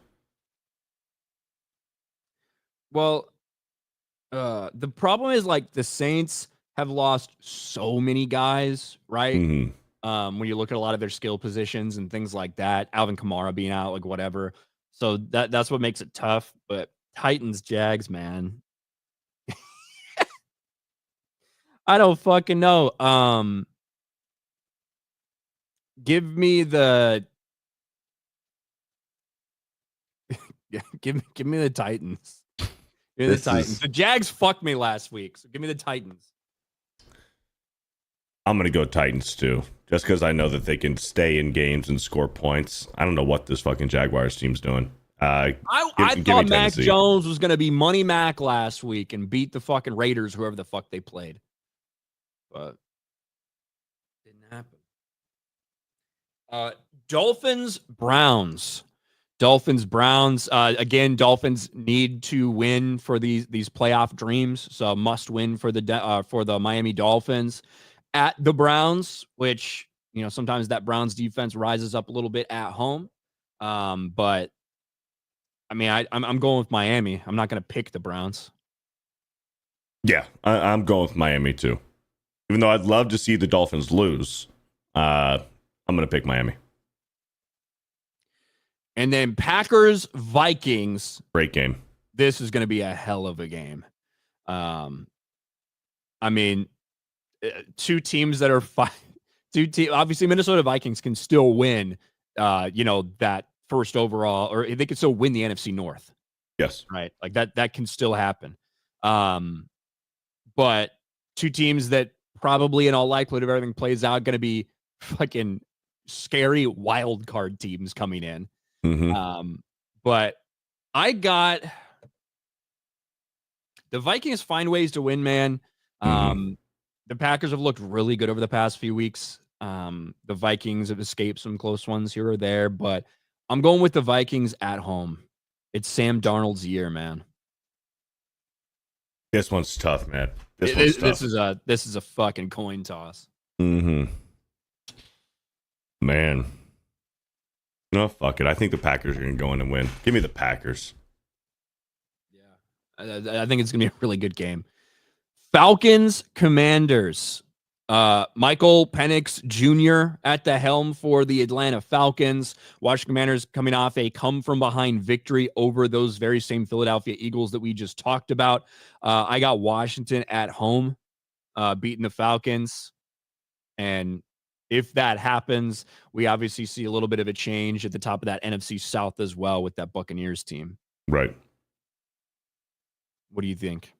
Well, the problem is, like, the Saints have lost so many guys, right? When you look at a lot of their skill positions and things like that, Alvin Kamara being out, like whatever. So that's what makes it tough. But Titans, Jags, man. I don't fucking know. Give me the give me the Titans. Give me the Titans. The Jags fucked me last week, so give me the Titans. I'm going to go Titans, too, just because I know that they can stay in games and score points. I don't know what this fucking Jaguars team's doing. I thought Mac Jones was going to be Money Mac last week and beat the fucking Raiders, whoever the fuck they played. But didn't happen. Uh, Dolphins, Browns. Dolphins, Browns. Again, Dolphins need to win for these playoff dreams. So must win for the Miami Dolphins at the Browns, which, sometimes that Browns defense rises up a little bit at home. But I mean, I'm going with Miami. I'm not going to pick the Browns. Yeah, I'm going with Miami too. Even though I'd love to see the Dolphins lose, I'm going to pick Miami. And then Packers, Vikings. Great game. This is going to be a hell of a game. I mean, two teams that are obviously Minnesota Vikings can still win, that first overall, or they can still win the NFC North. Yes. Right. Like that can still happen. But two teams that probably in all likelihood, if everything plays out, going to be fucking scary wild card teams coming in. Mm-hmm. But I got the Vikings find ways to win, man. The Packers have looked really good over the past few weeks. The Vikings have escaped some close ones here or there, but I'm going with the Vikings at home. It's Sam Darnold's year, man. This one's tough, man. This is a fucking coin toss. Mm-hmm. Man. No, fuck it. I think the Packers are going to go in and win. Give me the Packers. Yeah. I think it's going to be a really good game. Falcons, Commanders. Michael Penix Jr. at the helm for the Atlanta Falcons. Washington Commanders coming off a come-from-behind victory over those very same Philadelphia Eagles that we just talked about. I got Washington at home beating the Falcons. And if that happens, we obviously see a little bit of a change at the top of that NFC South as well with that Buccaneers team. Right. What do you think?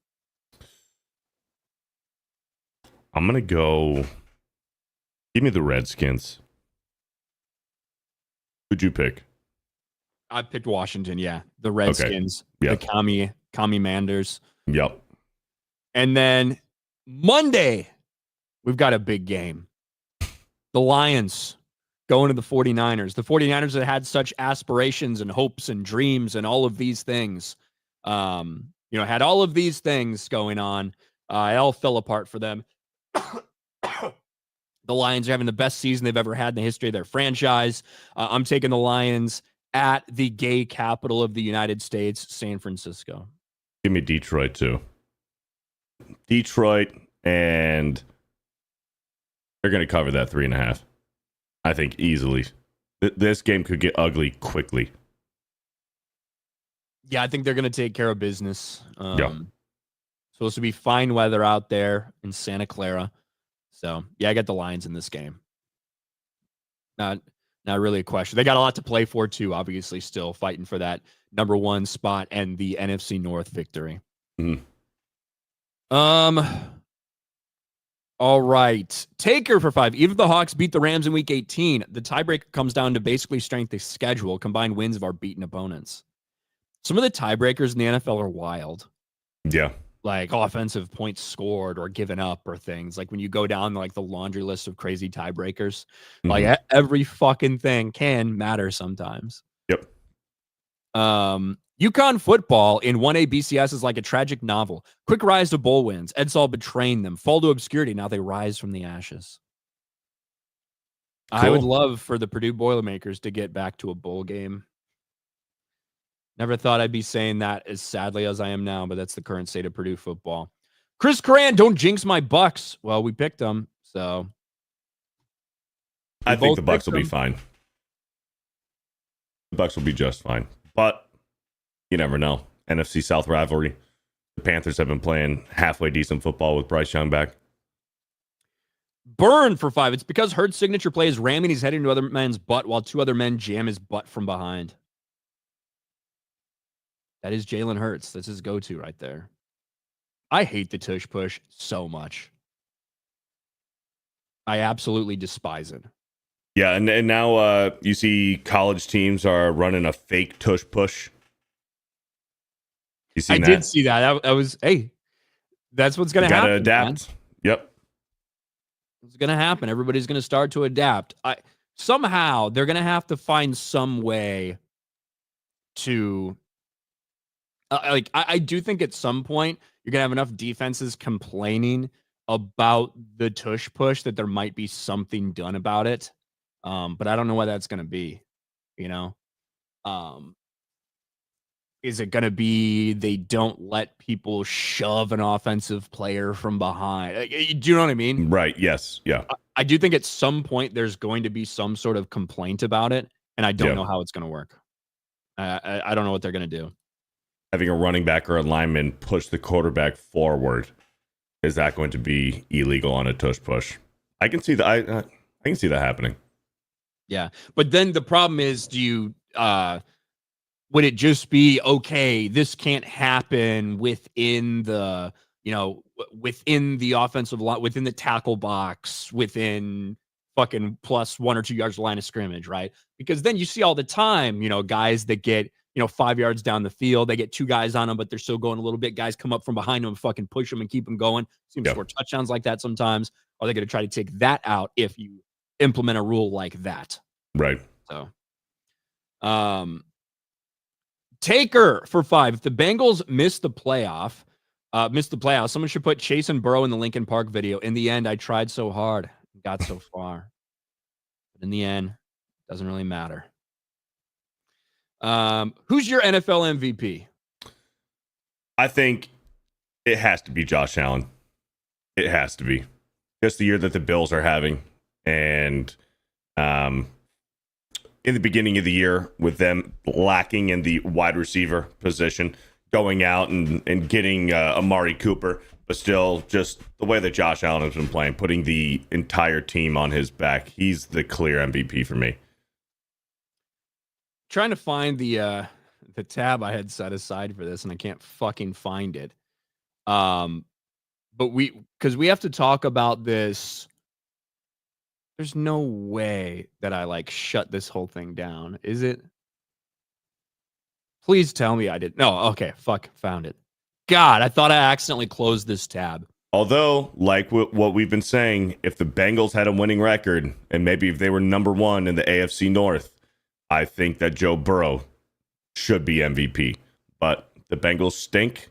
I'm going to go. Give me the Redskins. Who'd you pick? I picked Washington, yeah. The Redskins, okay. Yep. The Commie Manders. Yep. And then Monday, we've got a big game. The Lions going to the 49ers. The 49ers that had such aspirations and hopes and dreams and all of these things, had all of these things going on. It all fell apart for them. The Lions are having the best season they've ever had in the history of their franchise. I'm taking the Lions at the gay capital of the United States, San Francisco. Give me Detroit, too. Detroit, and they're going to cover that 3.5. I think easily. This game could get ugly quickly. Yeah, I think they're going to take care of business. Yeah. Supposed to be fine weather out there in Santa Clara. So, yeah, I got the Lions in this game. Not really a question. They got a lot to play for, too, obviously, still fighting for that number one spot and the NFC North victory. Mm-hmm. All right. Taker for 5. Even if the Hawks beat the Rams in Week 18, the tiebreaker comes down to basically strength of schedule, combined wins of our beaten opponents. Some of the tiebreakers in the NFL are wild. Yeah. Like offensive points scored or given up or things. Like when you go down like the laundry list of crazy tiebreakers, like every fucking thing can matter sometimes. Yep. UConn football in 1A BCS is like a tragic novel. Quick rise to bowl wins. Edsall betraying them. Fall to obscurity. Now they rise from the ashes. Cool. I would love for the Purdue Boilermakers to get back to a bowl game. Never thought I'd be saying that as sadly as I am now, but that's the current state of Purdue football. Chris Cran, don't jinx my Bucks. Well, we picked them, so I think the Bucks will be fine. The Bucks will be just fine, but you never know. NFC South rivalry. The Panthers have been playing halfway decent football with Bryce Young back. Burn for 5. It's because Hurt's signature play is ramming his head into other men's butt while two other men jam his butt from behind. That is Jalen Hurts. That's his go-to right there. I hate the tush push so much. I absolutely despise it. Yeah, and now you see college teams are running a fake tush push. You see that? I did see that. I was, hey, that's what's going to happen. Got to adapt. Man. Yep. It's going to happen. Everybody's going to start to adapt. somehow they're going to have to find some way to I do think at some point you're going to have enough defenses complaining about the tush push that there might be something done about it. But I don't know what that's going to be, you know? Um, is it going to be they don't let people shove an offensive player from behind? Do you know what I mean? Right. Yes. Yeah. I do think at some point there's going to be some sort of complaint about it, and I don't Yeah. know how it's going to work. I don't know what they're going to do. Having a running back or a lineman push the quarterback forward, is that going to be illegal on a tush push? I can see that. I can see that happening. Yeah, but then the problem is, do you would it just be okay? This can't happen within the within the offensive line, within the tackle box, within fucking plus 1 or 2 yards of line of scrimmage, right? Because then you see all the time, guys that get 5 yards down the field, they get 2 guys on them, but they're still going a little bit. Guys come up from behind them and fucking push them and keep them going. Seems to score touchdowns like that sometimes. Are they going to try to take that out if you implement a rule like that? Right. So, Taker for 5. If the Bengals miss the playoffs, someone should put Chase and Burrow in the Lincoln Park video. In the end, I tried so hard, got so far. But in the end, it doesn't really matter. Who's your NFL MVP? I think it has to be Josh Allen. It has to be. Just the year that the Bills are having. And in the beginning of the year, with them lacking in the wide receiver position, going out and getting Amari Cooper, but still just the way that Josh Allen has been playing, putting the entire team on his back. He's the clear MVP for me. Trying to find the tab I had set aside for this, and I can't fucking find it. But because we have to talk about this. There's no way that I shut this whole thing down. Is it? Please tell me I did. No, okay, fuck, found it. God, I thought I accidentally closed this tab. Although, like what we've been saying, if the Bengals had a winning record, and maybe if they were number 1 in the AFC North, I think that Joe Burrow should be MVP. But the Bengals stink,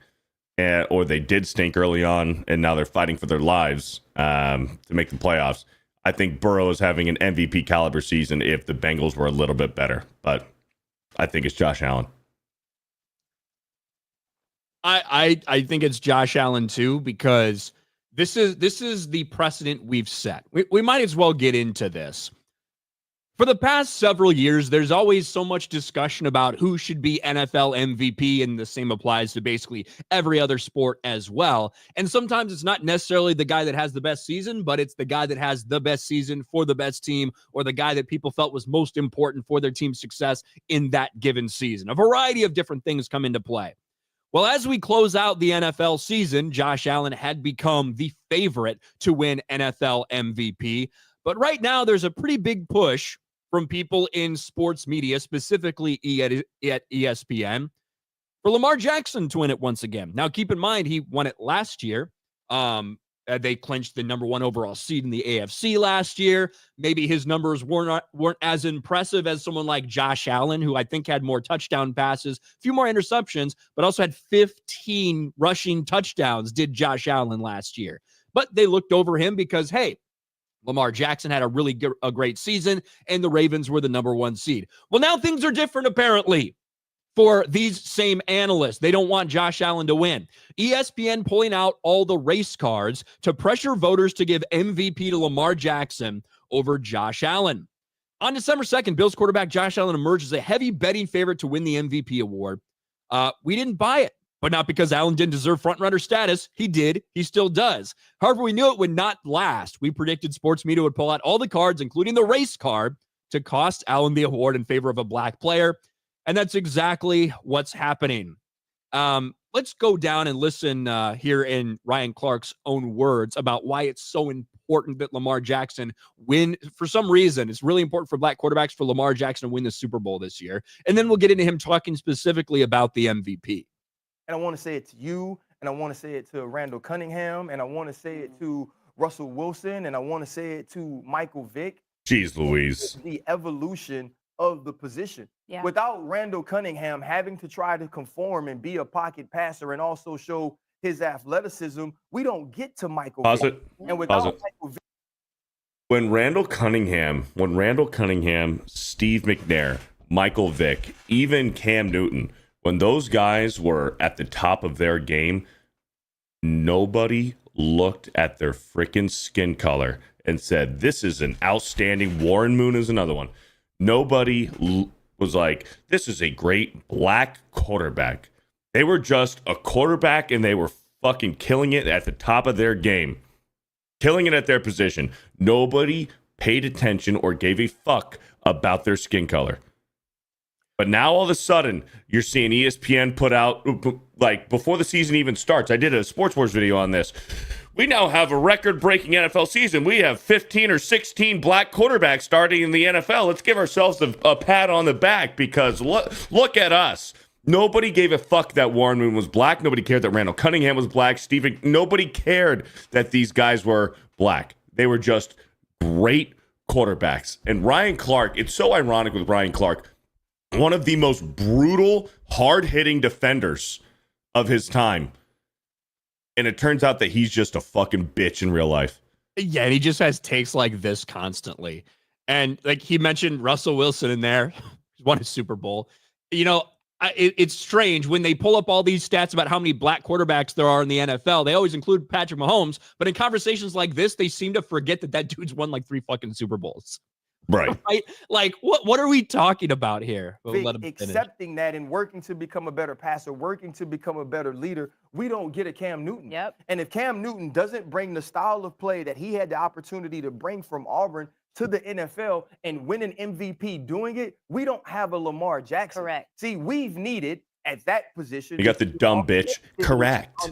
or they did stink early on, and now they're fighting for their lives to make the playoffs. I think Burrow is having an MVP caliber season if the Bengals were a little bit better. But I think it's Josh Allen. I think it's Josh Allen too, because this is the precedent we've set. We might as well get into this. For the past several years, there's always so much discussion about who should be NFL MVP, and the same applies to basically every other sport as well. And sometimes it's not necessarily the guy that has the best season, but it's the guy that has the best season for the best team, or the guy that people felt was most important for their team's success in that given season. A variety of different things come into play. Well, as we close out the NFL season, Josh Allen had become the favorite to win NFL MVP. But right now, there's a pretty big push from people in sports media, specifically at ESPN, for Lamar Jackson to win it once again. Now, keep in mind, he won it last year. They clinched the number 1 overall seed in the AFC last year. Maybe his numbers weren't as impressive as someone like Josh Allen, who I think had more touchdown passes, a few more interceptions, but also had 15 rushing touchdowns, did Josh Allen last year. But they looked over him because, hey, Lamar Jackson had a great season, and the Ravens were the number 1 seed. Well, now things are different, apparently, for these same analysts. They don't want Josh Allen to win. ESPN pulling out all the race cards to pressure voters to give MVP to Lamar Jackson over Josh Allen. On December 2nd, Bills quarterback Josh Allen emerged as a heavy betting favorite to win the MVP award. We didn't buy it. But not because Allen didn't deserve front-runner status. He did. He still does. However, we knew it would not last. We predicted sports media would pull out all the cards, including the race card, to cost Allen the award in favor of a black player. And that's exactly what's happening. Let's go down and listen here in Ryan Clark's own words about why it's so important that Lamar Jackson win. For some reason, it's really important for black quarterbacks for Lamar Jackson to win the Super Bowl this year. And then we'll get into him talking specifically about the MVP. And I want to say it to you, and I want to say it to Randall Cunningham, and I want to say it to Russell Wilson, and I want to say it to Michael Vick. Jeez Louise. The evolution of the position. Yeah. Without Randall Cunningham having to try to conform and be a pocket passer and also show his athleticism, we don't get to Michael Pause Vick. it. And without Pause it. Michael Vick, When Randall Cunningham, Steve McNair, Michael Vick, even Cam Newton, when those guys were at the top of their game, nobody looked at their freaking skin color and said, this is an outstanding. Warren Moon is another one. Nobody was like, this is a great black quarterback. They were just a quarterback, and they were fucking killing it at the top of their game. Killing it at their position. Nobody paid attention or gave a fuck about their skin color. But now all of a sudden, you're seeing ESPN put out, like, before the season even starts. I did a Sports Wars video on this. We now have a record-breaking NFL season. We have 15 or 16 black quarterbacks starting in the NFL. Let's give ourselves a pat on the back, because look at us. Nobody gave a fuck that Warren Moon was black. Nobody cared that Randall Cunningham was black. Nobody cared that these guys were black. They were just great quarterbacks. And Ryan Clark, it's so ironic with Ryan Clark, one of the most brutal, hard-hitting defenders of his time. And it turns out that he's just a fucking bitch in real life. Yeah, and he just has takes like this constantly. And like he mentioned Russell Wilson in there. He won a Super Bowl. You know, it's strange when they pull up all these stats about how many black quarterbacks there are in the NFL. They always include Patrick Mahomes. But in conversations like this, they seem to forget that dude's won like 3 fucking Super Bowls. Right. Like, what are we talking about here? We'll let him accepting that and working to become a better passer, working to become a better leader, we don't get a Cam Newton. Yep. And if Cam Newton doesn't bring the style of play that he had the opportunity to bring from Auburn to the NFL and win an MVP doing it, we don't have a Lamar Jackson. Correct. See, we've needed at that position. You got the dumb bitch. Correct.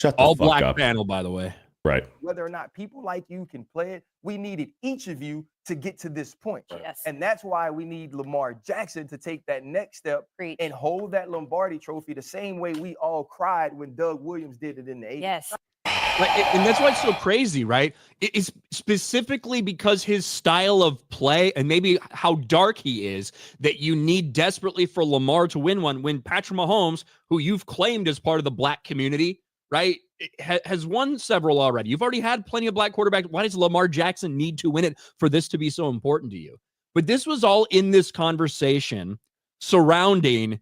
Shut the all fuck black up. panel, by the way. Right. Whether or not people like you can play it, we needed each of you to get to this point. Yes. And that's why we need Lamar Jackson to take that next step Preach. and hold that Lombardi trophy the same way we all cried when Doug Williams did it in the 80s. Yes. And that's why it's so crazy, right? It's specifically because his style of play and maybe how dark he is that you need desperately for Lamar to win one, when Patrick Mahomes, who you've claimed as part of the black community, right, has won several already. You've already had plenty of black quarterbacks. Why does Lamar Jackson need to win it for this to be so important to you? But this was all in this conversation surrounding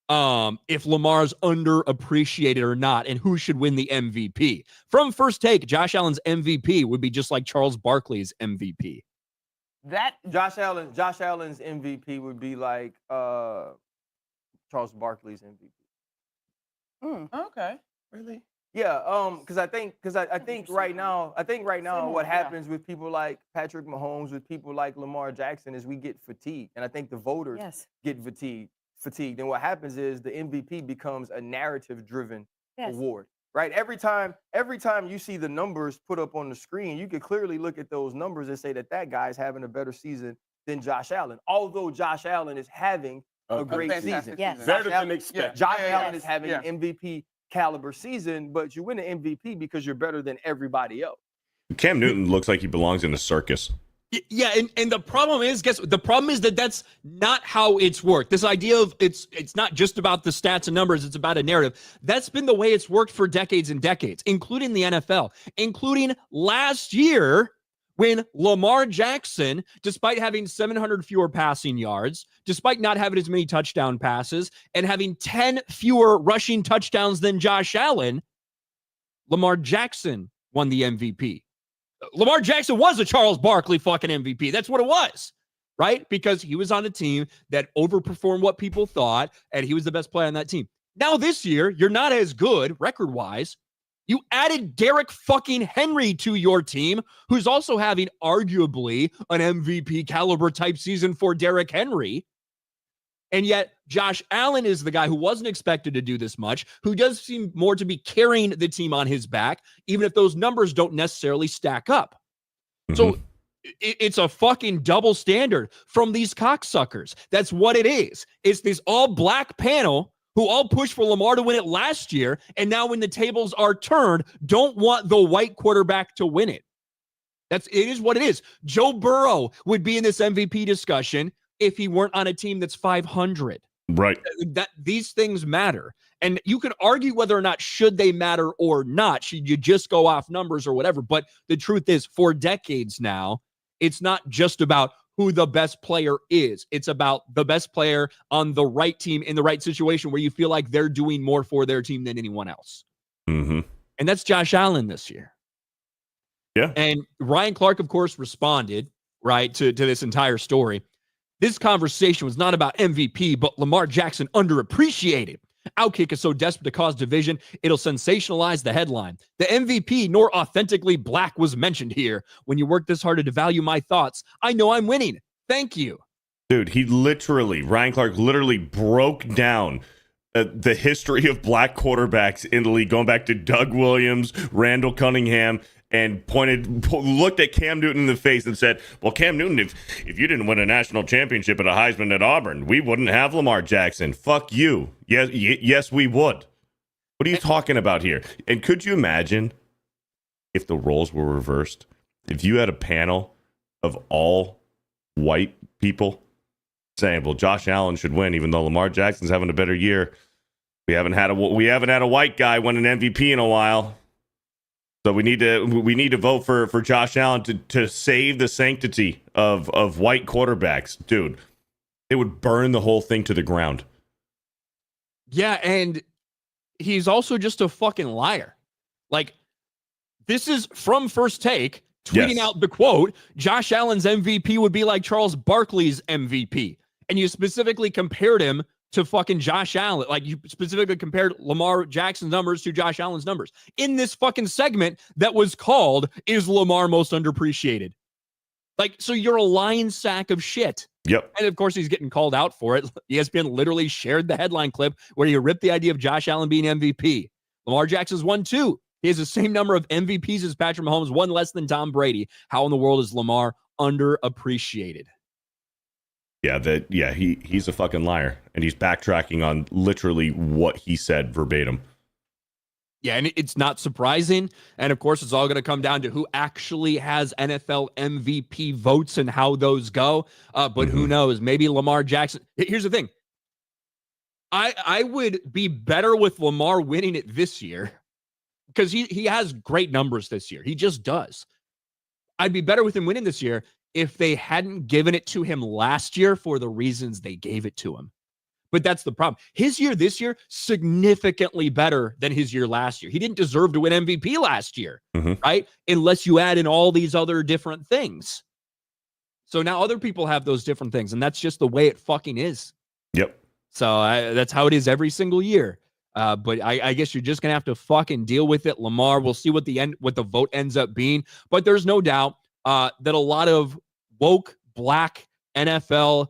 if Lamar's underappreciated or not and who should win the MVP. From First Take, Josh Allen's MVP would be just like Charles Barkley's MVP. That Josh Allen's MVP would be like Charles Barkley's MVP. Okay. Really? Yeah, because I think right now what happens with people like Patrick Mahomes, with people like Lamar Jackson, is we get fatigued, and I think the voters get fatigued. And what happens is the MVP becomes a narrative-driven award, right? Every time you see the numbers put up on the screen, you can clearly look at those numbers and say that guy's having a better season than Josh Allen. Although Josh Allen is having a great season. Yes. Better than expected. Josh Allen is having an MVP caliber season, but you win an MVP because you're better than everybody else. Cam Newton looks like he belongs in a circus. Yeah, and the problem is, the problem is that that's not how it's worked. This idea of it's not just about the stats and numbers, it's about a narrative. That's been the way it's worked for decades and decades, including the NFL, including last year when Lamar Jackson, despite having 700 fewer passing yards, despite not having as many touchdown passes, and having 10 fewer rushing touchdowns than Josh Allen, Lamar Jackson won the MVP. Lamar Jackson was a Charles Barkley fucking MVP. That's what it was, right? Because he was on a team that overperformed what people thought, and he was the best player on that team. Now this year, you're not as good record-wise. You added Derrick fucking Henry to your team, who's also having arguably an MVP caliber type season for Derrick Henry. And yet Josh Allen is the guy who wasn't expected to do this much, who does seem more to be carrying the team on his back, even if those numbers don't necessarily stack up. Mm-hmm. So it's a fucking double standard from these cocksuckers. That's what it is. It's this all black panel who all pushed for Lamar to win it last year, and now when the tables are turned, don't want the white quarterback to win it. It is what it is. Joe Burrow would be in this MVP discussion if he weren't on a team that's 500. Right. That these things matter. And you can argue whether or not should they matter or not. Should you just go off numbers or whatever? But the truth is, for decades now, it's not just about who the best player is. It's about the best player on the right team in the right situation where you feel like they're doing more for their team than anyone else. Mm-hmm. And that's Josh Allen this year. Yeah. And Ryan Clark, of course, responded, right, to this entire story. This conversation was not about MVP, but Lamar Jackson underappreciated. Outkick is so desperate to cause division, it'll sensationalize the headline. The MVP nor authentically black was mentioned here. When you work this hard to devalue my thoughts, I know I'm winning. Thank you. Dude, Ryan Clark literally broke down the history of black quarterbacks in the league, going back to Doug Williams, Randall Cunningham, and looked at Cam Newton in the face and said, well, Cam Newton, if you didn't win a national championship at a Heisman at Auburn, we wouldn't have Lamar Jackson. Fuck you. Yes, we would. What are you talking about here? And could you imagine if the roles were reversed? If you had a panel of all white people saying, well, Josh Allen should win, even though Lamar Jackson's having a better year. We haven't had a white guy win an MVP in a while. So we need to vote for Josh Allen to save the sanctity of white quarterbacks. Dude, it would burn the whole thing to the ground. Yeah, and he's also just a fucking liar. Like, this is from First Take, tweeting out the quote, Josh Allen's MVP would be like Charles Barkley's MVP. And you specifically compared him to fucking Josh Allen. Like, you specifically compared Lamar Jackson's numbers to Josh Allen's numbers in this fucking segment that was called, Is Lamar Most Underappreciated? Like, so you're a lying sack of shit. Yep. And of course, he's getting called out for it. ESPN literally shared the headline clip where he ripped the idea of Josh Allen being MVP. Lamar Jackson's won 2. He has the same number of MVPs as Patrick Mahomes, 1 less than Tom Brady. How in the world is Lamar underappreciated? He's a fucking liar, and he's backtracking on literally what he said verbatim. Yeah, and it's not surprising. And of course, it's all going to come down to who actually has NFL MVP votes and how those go. But who knows? Maybe Lamar Jackson. Here's the thing. I would be better with Lamar winning it this year because he has great numbers this year. He just does. I'd be better with him winning this year if they hadn't given it to him last year for the reasons they gave it to him. But that's the problem. His year this year, significantly better than his year last year. He didn't deserve to win MVP last year, right? Unless you add in all these other different things. So now other people have those different things, and that's just the way it fucking is. Yep. So that's how it is every single year. But I guess you're just going to have to fucking deal with it. Lamar, we'll see what the vote ends up being. But there's no doubt that a lot of woke black NFL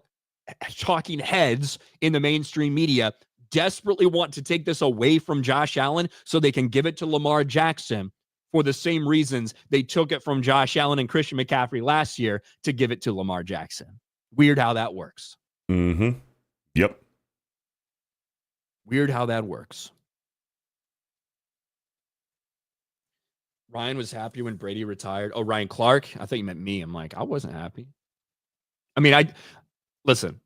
talking heads in the mainstream media desperately want to take this away from Josh Allen so they can give it to Lamar Jackson for the same reasons they took it from Josh Allen and Christian McCaffrey last year to give it to Lamar Jackson. Weird how that works. Yep. Weird how that works. Ryan was happy when Brady retired. Oh, Ryan Clark? I thought you meant me. I'm like, I wasn't happy. I mean, listen,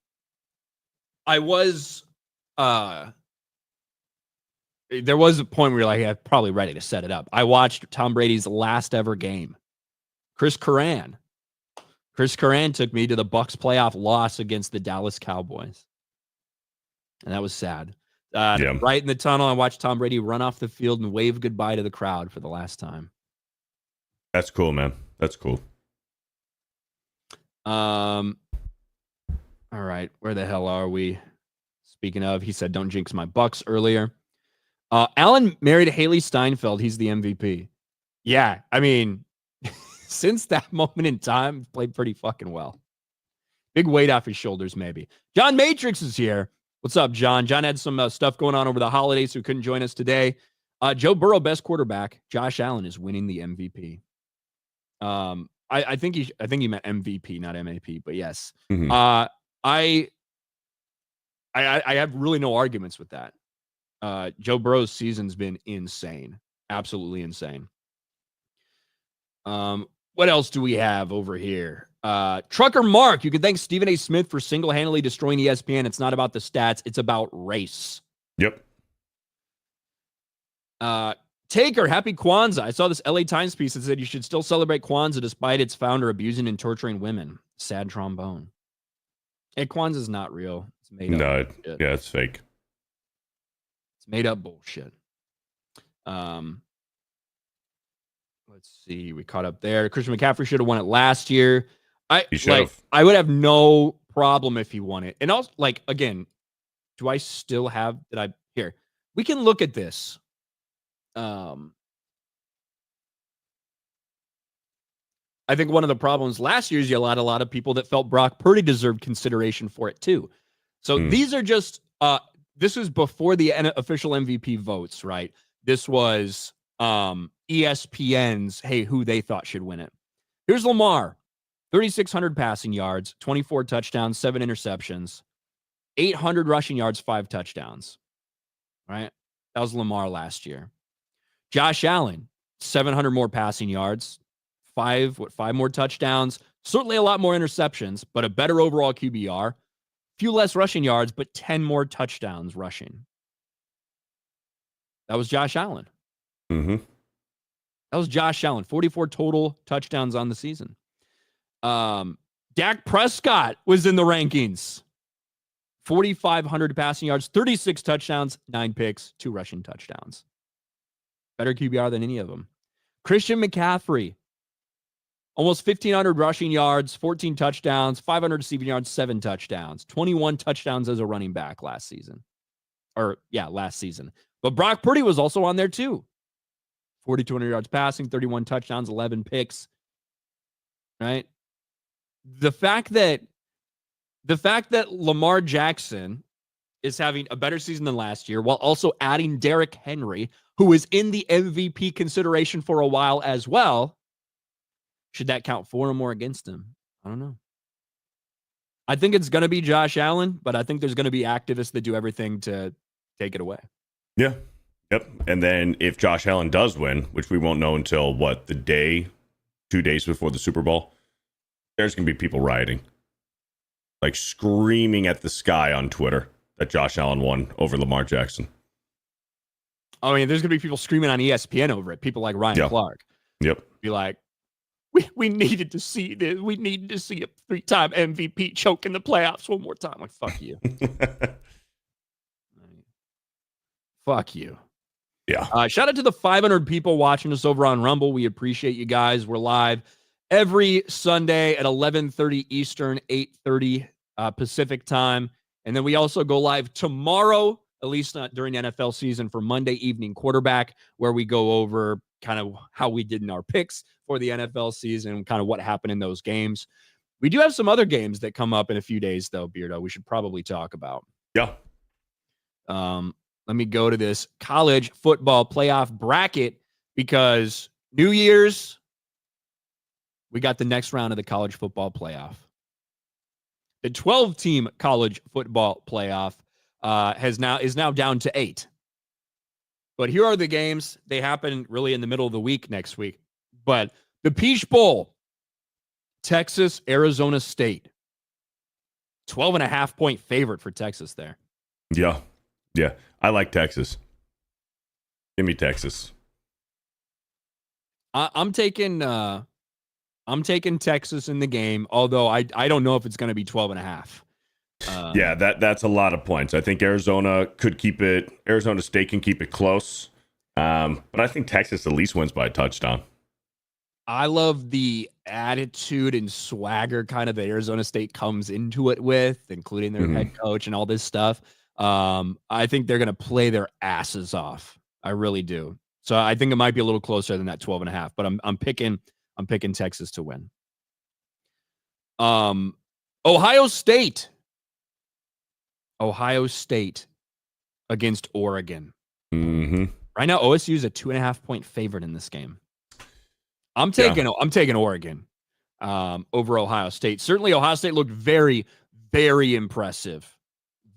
I was, there was a point where you're like, yeah, probably ready to set it up. I watched Tom Brady's last ever game. Chris Curran took me to the Bucs playoff loss against the Dallas Cowboys. And that was sad. Right in the tunnel, I watched Tom Brady run off the field and wave goodbye to the crowd for the last time. That's cool, man. That's cool. All right, where the hell are we? Speaking of, he said, don't jinx my Bucks earlier. Allen married Haley Steinfeld. He's the MVP. Yeah, I mean, since that moment in time, played pretty fucking well. Big weight off his shoulders, maybe. John Matrix is here. What's up, John? John had some stuff going on over the holidays, so couldn't join us today. Joe Burrow, best quarterback. Josh Allen is winning the MVP. I think he meant MVP, not MAP, but yes. I have really no arguments with that. Joe Burrow's season's been insane. Absolutely insane. What else do we have over here? Trucker Mark, you can thank Stephen A. Smith for single-handedly destroying ESPN. It's not about the stats. It's about race. Yep. Taker, happy Kwanzaa. I saw this LA Times piece that said you should still celebrate Kwanzaa despite its founder abusing and torturing women. Sad trombone. Hey, Kwanzaa's not real. It's made up. No, bullshit. yeah, it's fake. It's made up bullshit. Let's see. We caught up there. Christian McCaffrey should have won it last year. I would have no problem if he won it. And also, like, again, do I still have here? We can look at this. I think one of the problems last year is you had a lot of people that felt Brock Purdy deserved consideration for it too. So these are just this was before the official MVP votes, right? This was ESPN's, hey, who they thought should win it. Here's Lamar, 3,600 passing yards, 24 touchdowns, 7 interceptions, 800 rushing yards, 5 touchdowns. Right? That was Lamar last year. Josh Allen, 700 more passing yards, 5 more touchdowns, certainly a lot more interceptions, but a better overall QBR, few less rushing yards, but 10 more touchdowns rushing. That was Josh Allen. Mm-hmm. That was Josh Allen, 44 total touchdowns on the season. Dak Prescott was in the rankings. 4,500 passing yards, 36 touchdowns, 9 picks, 2 rushing touchdowns. Better QBR than any of them. Christian McCaffrey, almost 1,500 rushing yards, 14 touchdowns, 500 receiving yards, 7 touchdowns, 21 touchdowns as a running back last season. Last season. But Brock Purdy was also on there too. 4,200 yards passing, 31 touchdowns, 11 picks. Right? The fact that Lamar Jackson is having a better season than last year while also adding Derrick Henry, who was in the MVP consideration for a while as well, should that count for him or against him? I don't know. I think it's going to be Josh Allen, but I think there's going to be activists that do everything to take it away. Yeah. Yep. And then if Josh Allen does win, which we won't know until 2 days before the Super Bowl, there's going to be people rioting, like screaming at the sky on Twitter that Josh Allen won over Lamar Jackson. I mean, there's going to be people screaming on ESPN over it. People like Ryan Clark. Yep. Be like, we needed to see this. We needed to see a 3-time MVP choke in the playoffs one more time. Like, fuck you. Fuck you. Yeah. Shout out to the 500 people watching us over on Rumble. We appreciate you guys. We're live every Sunday at 11:30 Eastern, 8:30 Pacific time. And then we also go live tomorrow, at least not during NFL season, for Monday Evening Quarterback, where we go over kind of how we did in our picks for the NFL season, kind of what happened in those games. We do have some other games that come up in a few days, though, Beardo, we should probably talk about. Yeah. Let me go to this college football playoff bracket because New Year's, we got the next round of the college football playoff. The 12-team college football playoff is now down to 8. But here are the games. They happen really in the middle of the week next week. But the Peach Bowl, Texas, Arizona State. 12.5-point favorite for Texas there. Yeah. Yeah. I like Texas. Give me Texas. I'm taking Texas in the game, although I don't know if it's going to be 12.5. Yeah, that's a lot of points. I think Arizona State can keep it close. But I think Texas at least wins by a touchdown. I love the attitude and swagger kind of that Arizona State comes into it with, including their head coach and all this stuff. I think they're going to play their asses off. I really do. So I think it might be a little closer than that 12.5, but I'm picking Texas to win. Ohio State against Oregon. Mm-hmm. Right now, OSU is a 2.5-point favorite in this game. I'm taking Oregon over Ohio State. Certainly, Ohio State looked very, very impressive.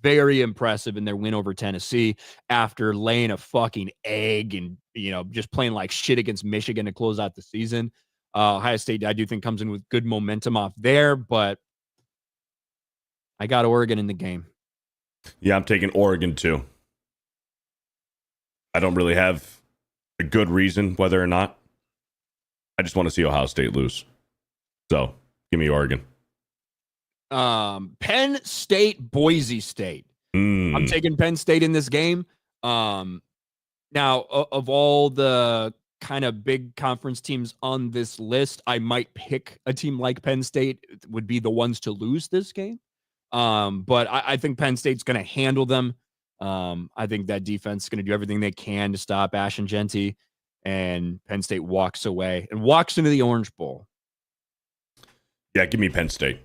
Very impressive in their win over Tennessee after laying a fucking egg and, just playing like shit against Michigan to close out the season. Ohio State, I do think, comes in with good momentum off there, but I got Oregon in the game. Yeah, I'm taking Oregon too. I don't really have a good reason whether or not. I just want to see Ohio State lose. So give me Oregon. Penn State, Boise State. I'm taking Penn State in this game. Now, of all the kind of big conference teams on this list, I might pick a team like Penn State would be the ones to lose this game. But I think Penn State's going to handle them. I think that defense is going to do everything they can to stop Ash and Genty, and Penn State walks away and walks into the Orange Bowl. Yeah, give me Penn State.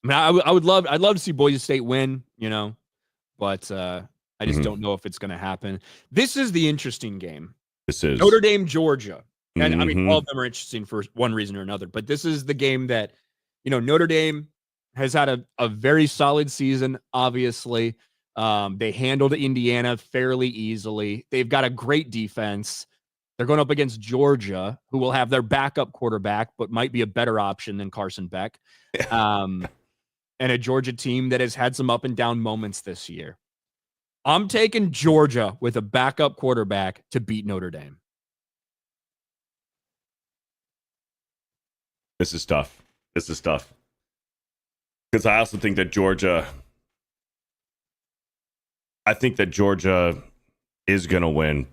I mean, I'd love to see Boise State win, but I just don't know if it's going to happen. This is the interesting game. This is Notre Dame, Georgia. And I mean, all of them are interesting for one reason or another, but this is the game that, Notre Dame has had a very solid season, obviously. They handled Indiana fairly easily. They've got a great defense. They're going up against Georgia, who will have their backup quarterback, but might be a better option than Carson Beck. And a Georgia team that has had some up and down moments this year. I'm taking Georgia with a backup quarterback to beat Notre Dame. This is tough. Because I also think that Georgia is going to win.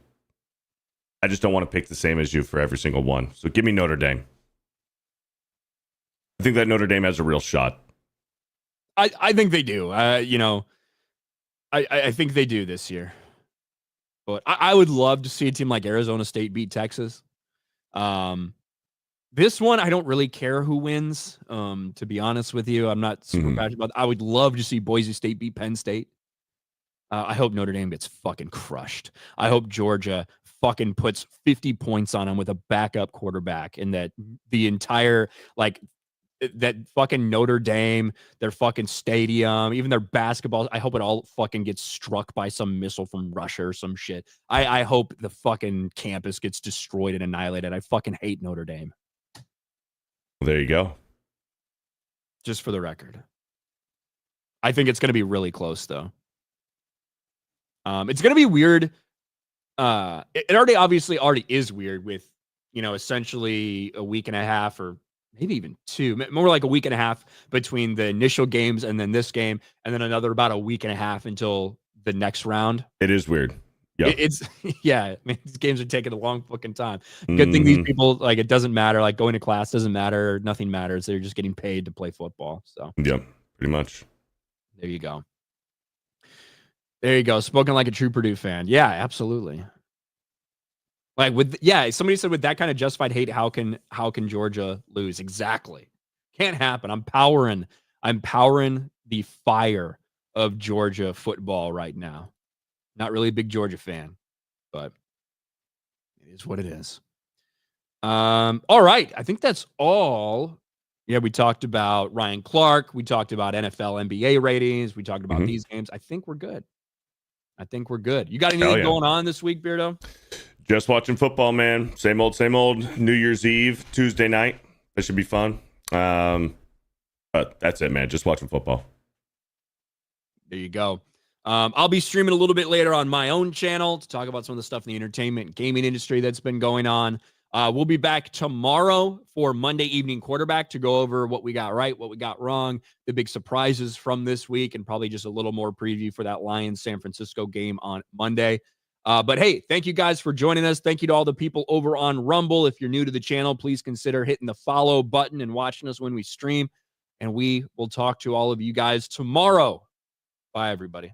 I just don't want to pick the same as you for every single one. So give me Notre Dame. I think that Notre Dame has a real shot. I think they do. I think they do this year. But I would love to see a team like Arizona State beat Texas. This one, I don't really care who wins, to be honest with you. I'm not super passionate about it. I would love to see Boise State beat Penn State. I hope Notre Dame gets fucking crushed. I hope Georgia fucking puts 50 points on them with a backup quarterback, and that the entire, that fucking Notre Dame, their fucking stadium, even their basketball, I hope it all fucking gets struck by some missile from Russia or some shit. I hope the fucking campus gets destroyed and annihilated. I fucking hate Notre Dame. There you go. Just for the record. I think it's going to be really close, though. It's going to be weird. It already is weird with, essentially a week and a half, or maybe even two, more like a week and a half between the initial games and then this game, and then another about a week and a half until the next round. It is weird. Yeah. I mean, these games are taking a long fucking time. Good thing these people, it doesn't matter. Like, going to class doesn't matter. Nothing matters. They're just getting paid to play football. So, yeah, pretty much. There you go. Spoken like a true Purdue fan. Yeah, absolutely. Somebody said with that kind of justified hate, how can Georgia lose? Exactly. Can't happen. I'm powering the fire of Georgia football right now. Not really a big Georgia fan, but it is what it is. All right. I think that's all. Yeah, we talked about Ryan Clark. We talked about NFL, NBA ratings. We talked about these games. I think we're good. You got anything going on this week, Beardo? Just watching football, man. Same old. New Year's Eve, Tuesday night. That should be fun. But that's it, man. Just watching football. There you go. I'll be streaming a little bit later on my own channel to talk about some of the stuff in the entertainment and gaming industry that's been going on. We'll be back tomorrow for Monday Evening Quarterback to go over what we got right, what we got wrong, the big surprises from this week, and probably just a little more preview for that Lions-San Francisco game on Monday. But hey, thank you guys for joining us. Thank you to all the people over on Rumble. If you're new to the channel, please consider hitting the follow button and watching us when we stream. And we will talk to all of you guys tomorrow. Bye, everybody.